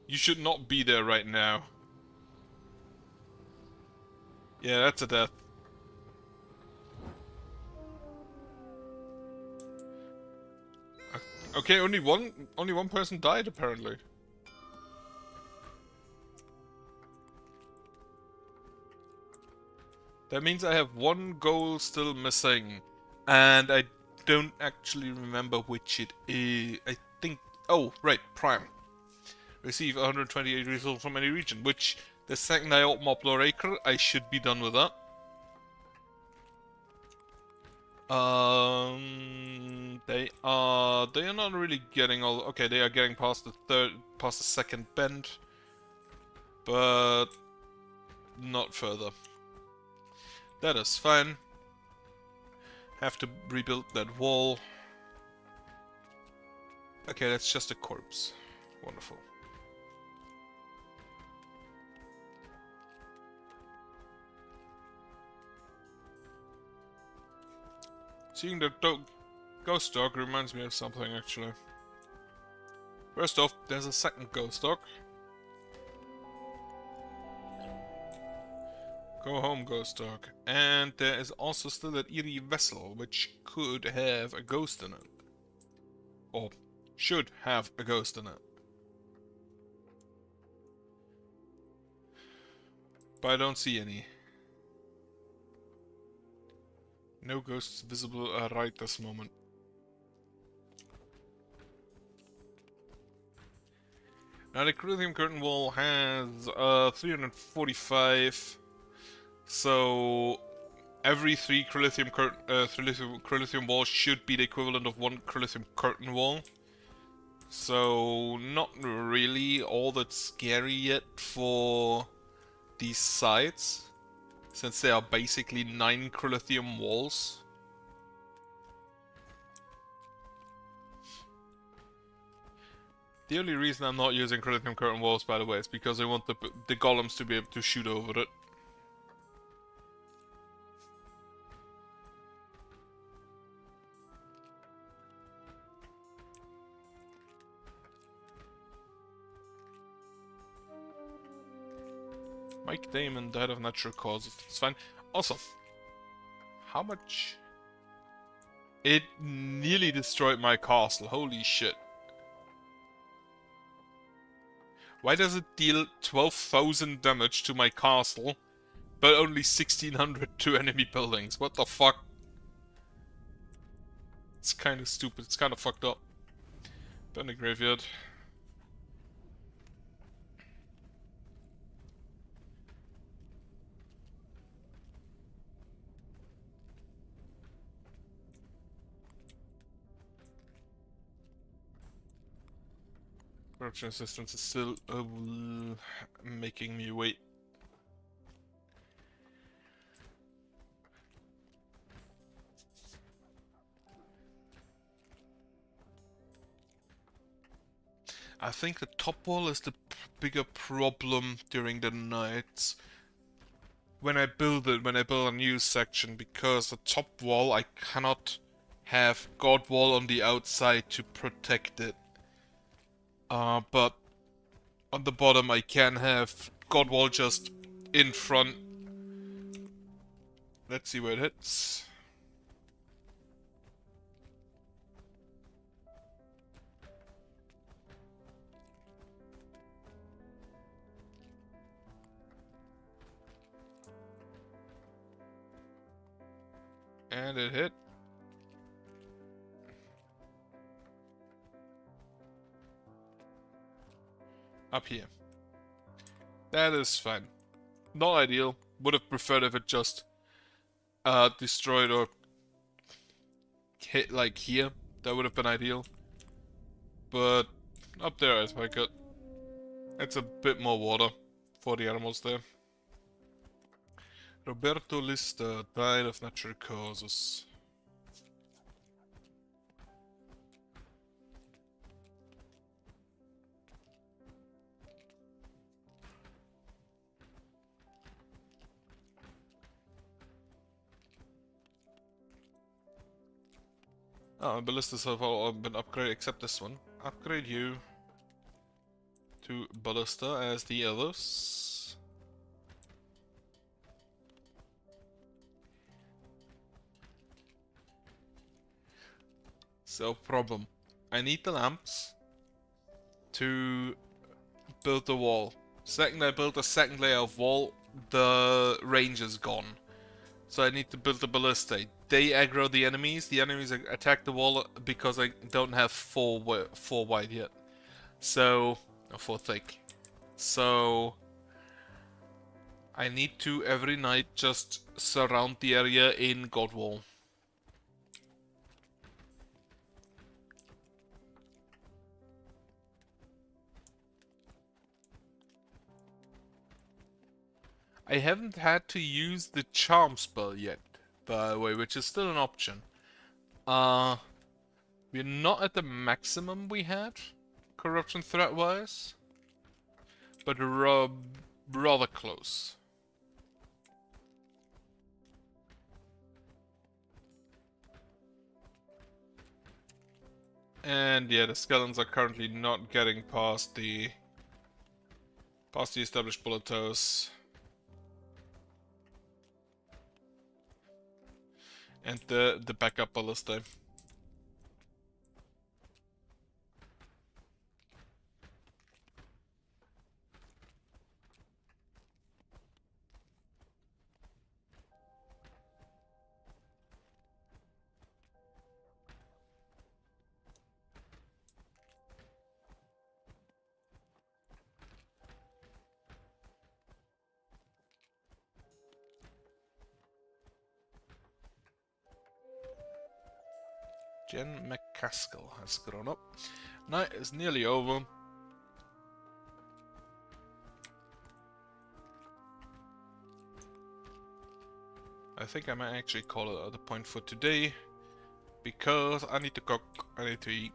You should not be there right now. Yeah, that's a death. Okay, only one person died apparently. That means I have 1 goal still missing, and I don't actually remember which it is. I think. Oh, right, Prime. Receive 128 results from any region, which the second I open up Lore Acre, I should be done with that. They are not really getting all. Okay, they are getting past the second bend, but not further. That is fine. Have to rebuild that wall. Okay, that's just a corpse. Wonderful. Seeing the ghost dog reminds me of something, actually. First off, there's a second ghost dog. Go home, ghost dog. And there is also still that eerie vessel, which could have a ghost in it. Or should have a ghost in it. But I don't see any. No ghosts visible right this moment. Now the Corinthian curtain wall has 345, so every 3 Corinthian wall should be the equivalent of 1 Corinthian curtain wall. So not really all that scary yet for these sides, since they are basically 9 Corinthian walls. The only reason I'm not using Corinthian curtain walls, by the way, is because I want the golems to be able to shoot over it. Mike Damon died of natural causes. It's fine. Also, how much? It nearly destroyed my castle. Holy shit. Why does it deal 12,000 damage to my castle, but only 1,600 to enemy buildings? What the fuck? It's kind of stupid. It's kind of fucked up. Burn the graveyard. Corruption assistance is still making me wait. I think the top wall is the bigger problem during the nights. When I build a new section, because the top wall I cannot have God wall on the outside to protect it. But on the bottom I can have God wall just in front. Let's see where it hits. And it hit. Up here. That is fine. Not ideal. Would have preferred if it just destroyed or hit like here. That would have been ideal. But up there I like it. It's a bit more water for the animals there. Roberto Lista died of natural causes. Oh, ballistas have all been upgraded except this one. Upgrade you to ballista as the others. So problem. I need the lamps to build the wall. Second I build a second layer of wall, the range is gone. So I need to build a ballista. They aggro the enemies attack the wall because I don't have 4 wide yet. So, or 4 thick. So, I need to every night just surround the area in God wall. I haven't had to use the charm spell yet, by the way, which is still an option. We're not at the maximum we had, corruption threat-wise, but rather close. And yeah, the skeletons are currently not getting past the established bullet toes. And the backup ballista. Jen McCaskill has grown up. Night is nearly over. I think I might actually call it at the point for today, because I need to cook, I need to eat.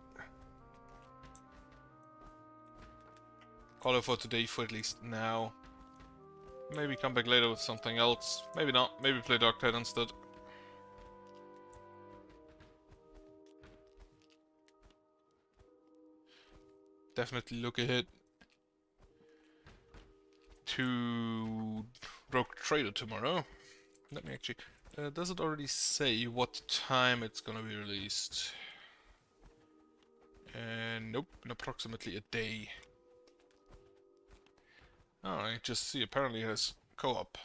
Call it for today for at least now. Maybe come back later with something else. Maybe not. Maybe play Dark Tide instead. Definitely look ahead to Rogue Trader tomorrow. Let me actually... does it already say what time it's gonna be released? Nope, in approximately a day. Oh, I just see apparently it has co-op.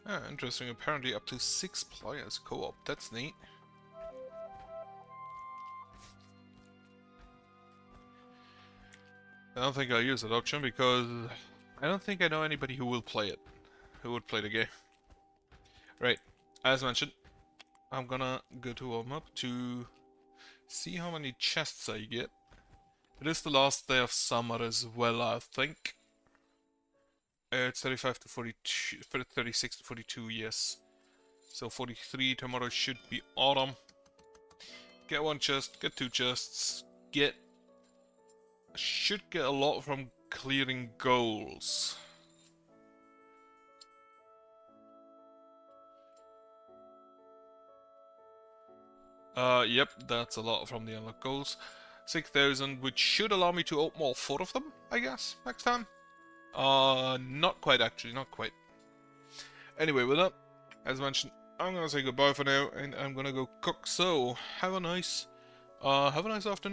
Ah, interesting. Apparently up to 6 players co-op. That's neat. I don't think I'll use that option because I don't think I know anybody who will play it. Who would play the game. Right. As mentioned, I'm gonna go to warm up to see how many chests I get. It is the last day of summer as well, I think. It's 35 to 42, 36 to 42, yes. So 43 tomorrow should be autumn. Get 1 chest, get 2 chests, get... should get a lot from clearing goals. Yep, that's a lot from the unlocked goals. 6,000, which should allow me to open all 4 of them, I guess, next time. Not quite actually, not quite. Anyway, with that, as mentioned, I'm gonna say goodbye for now, and I'm gonna go cook. So have a nice afternoon.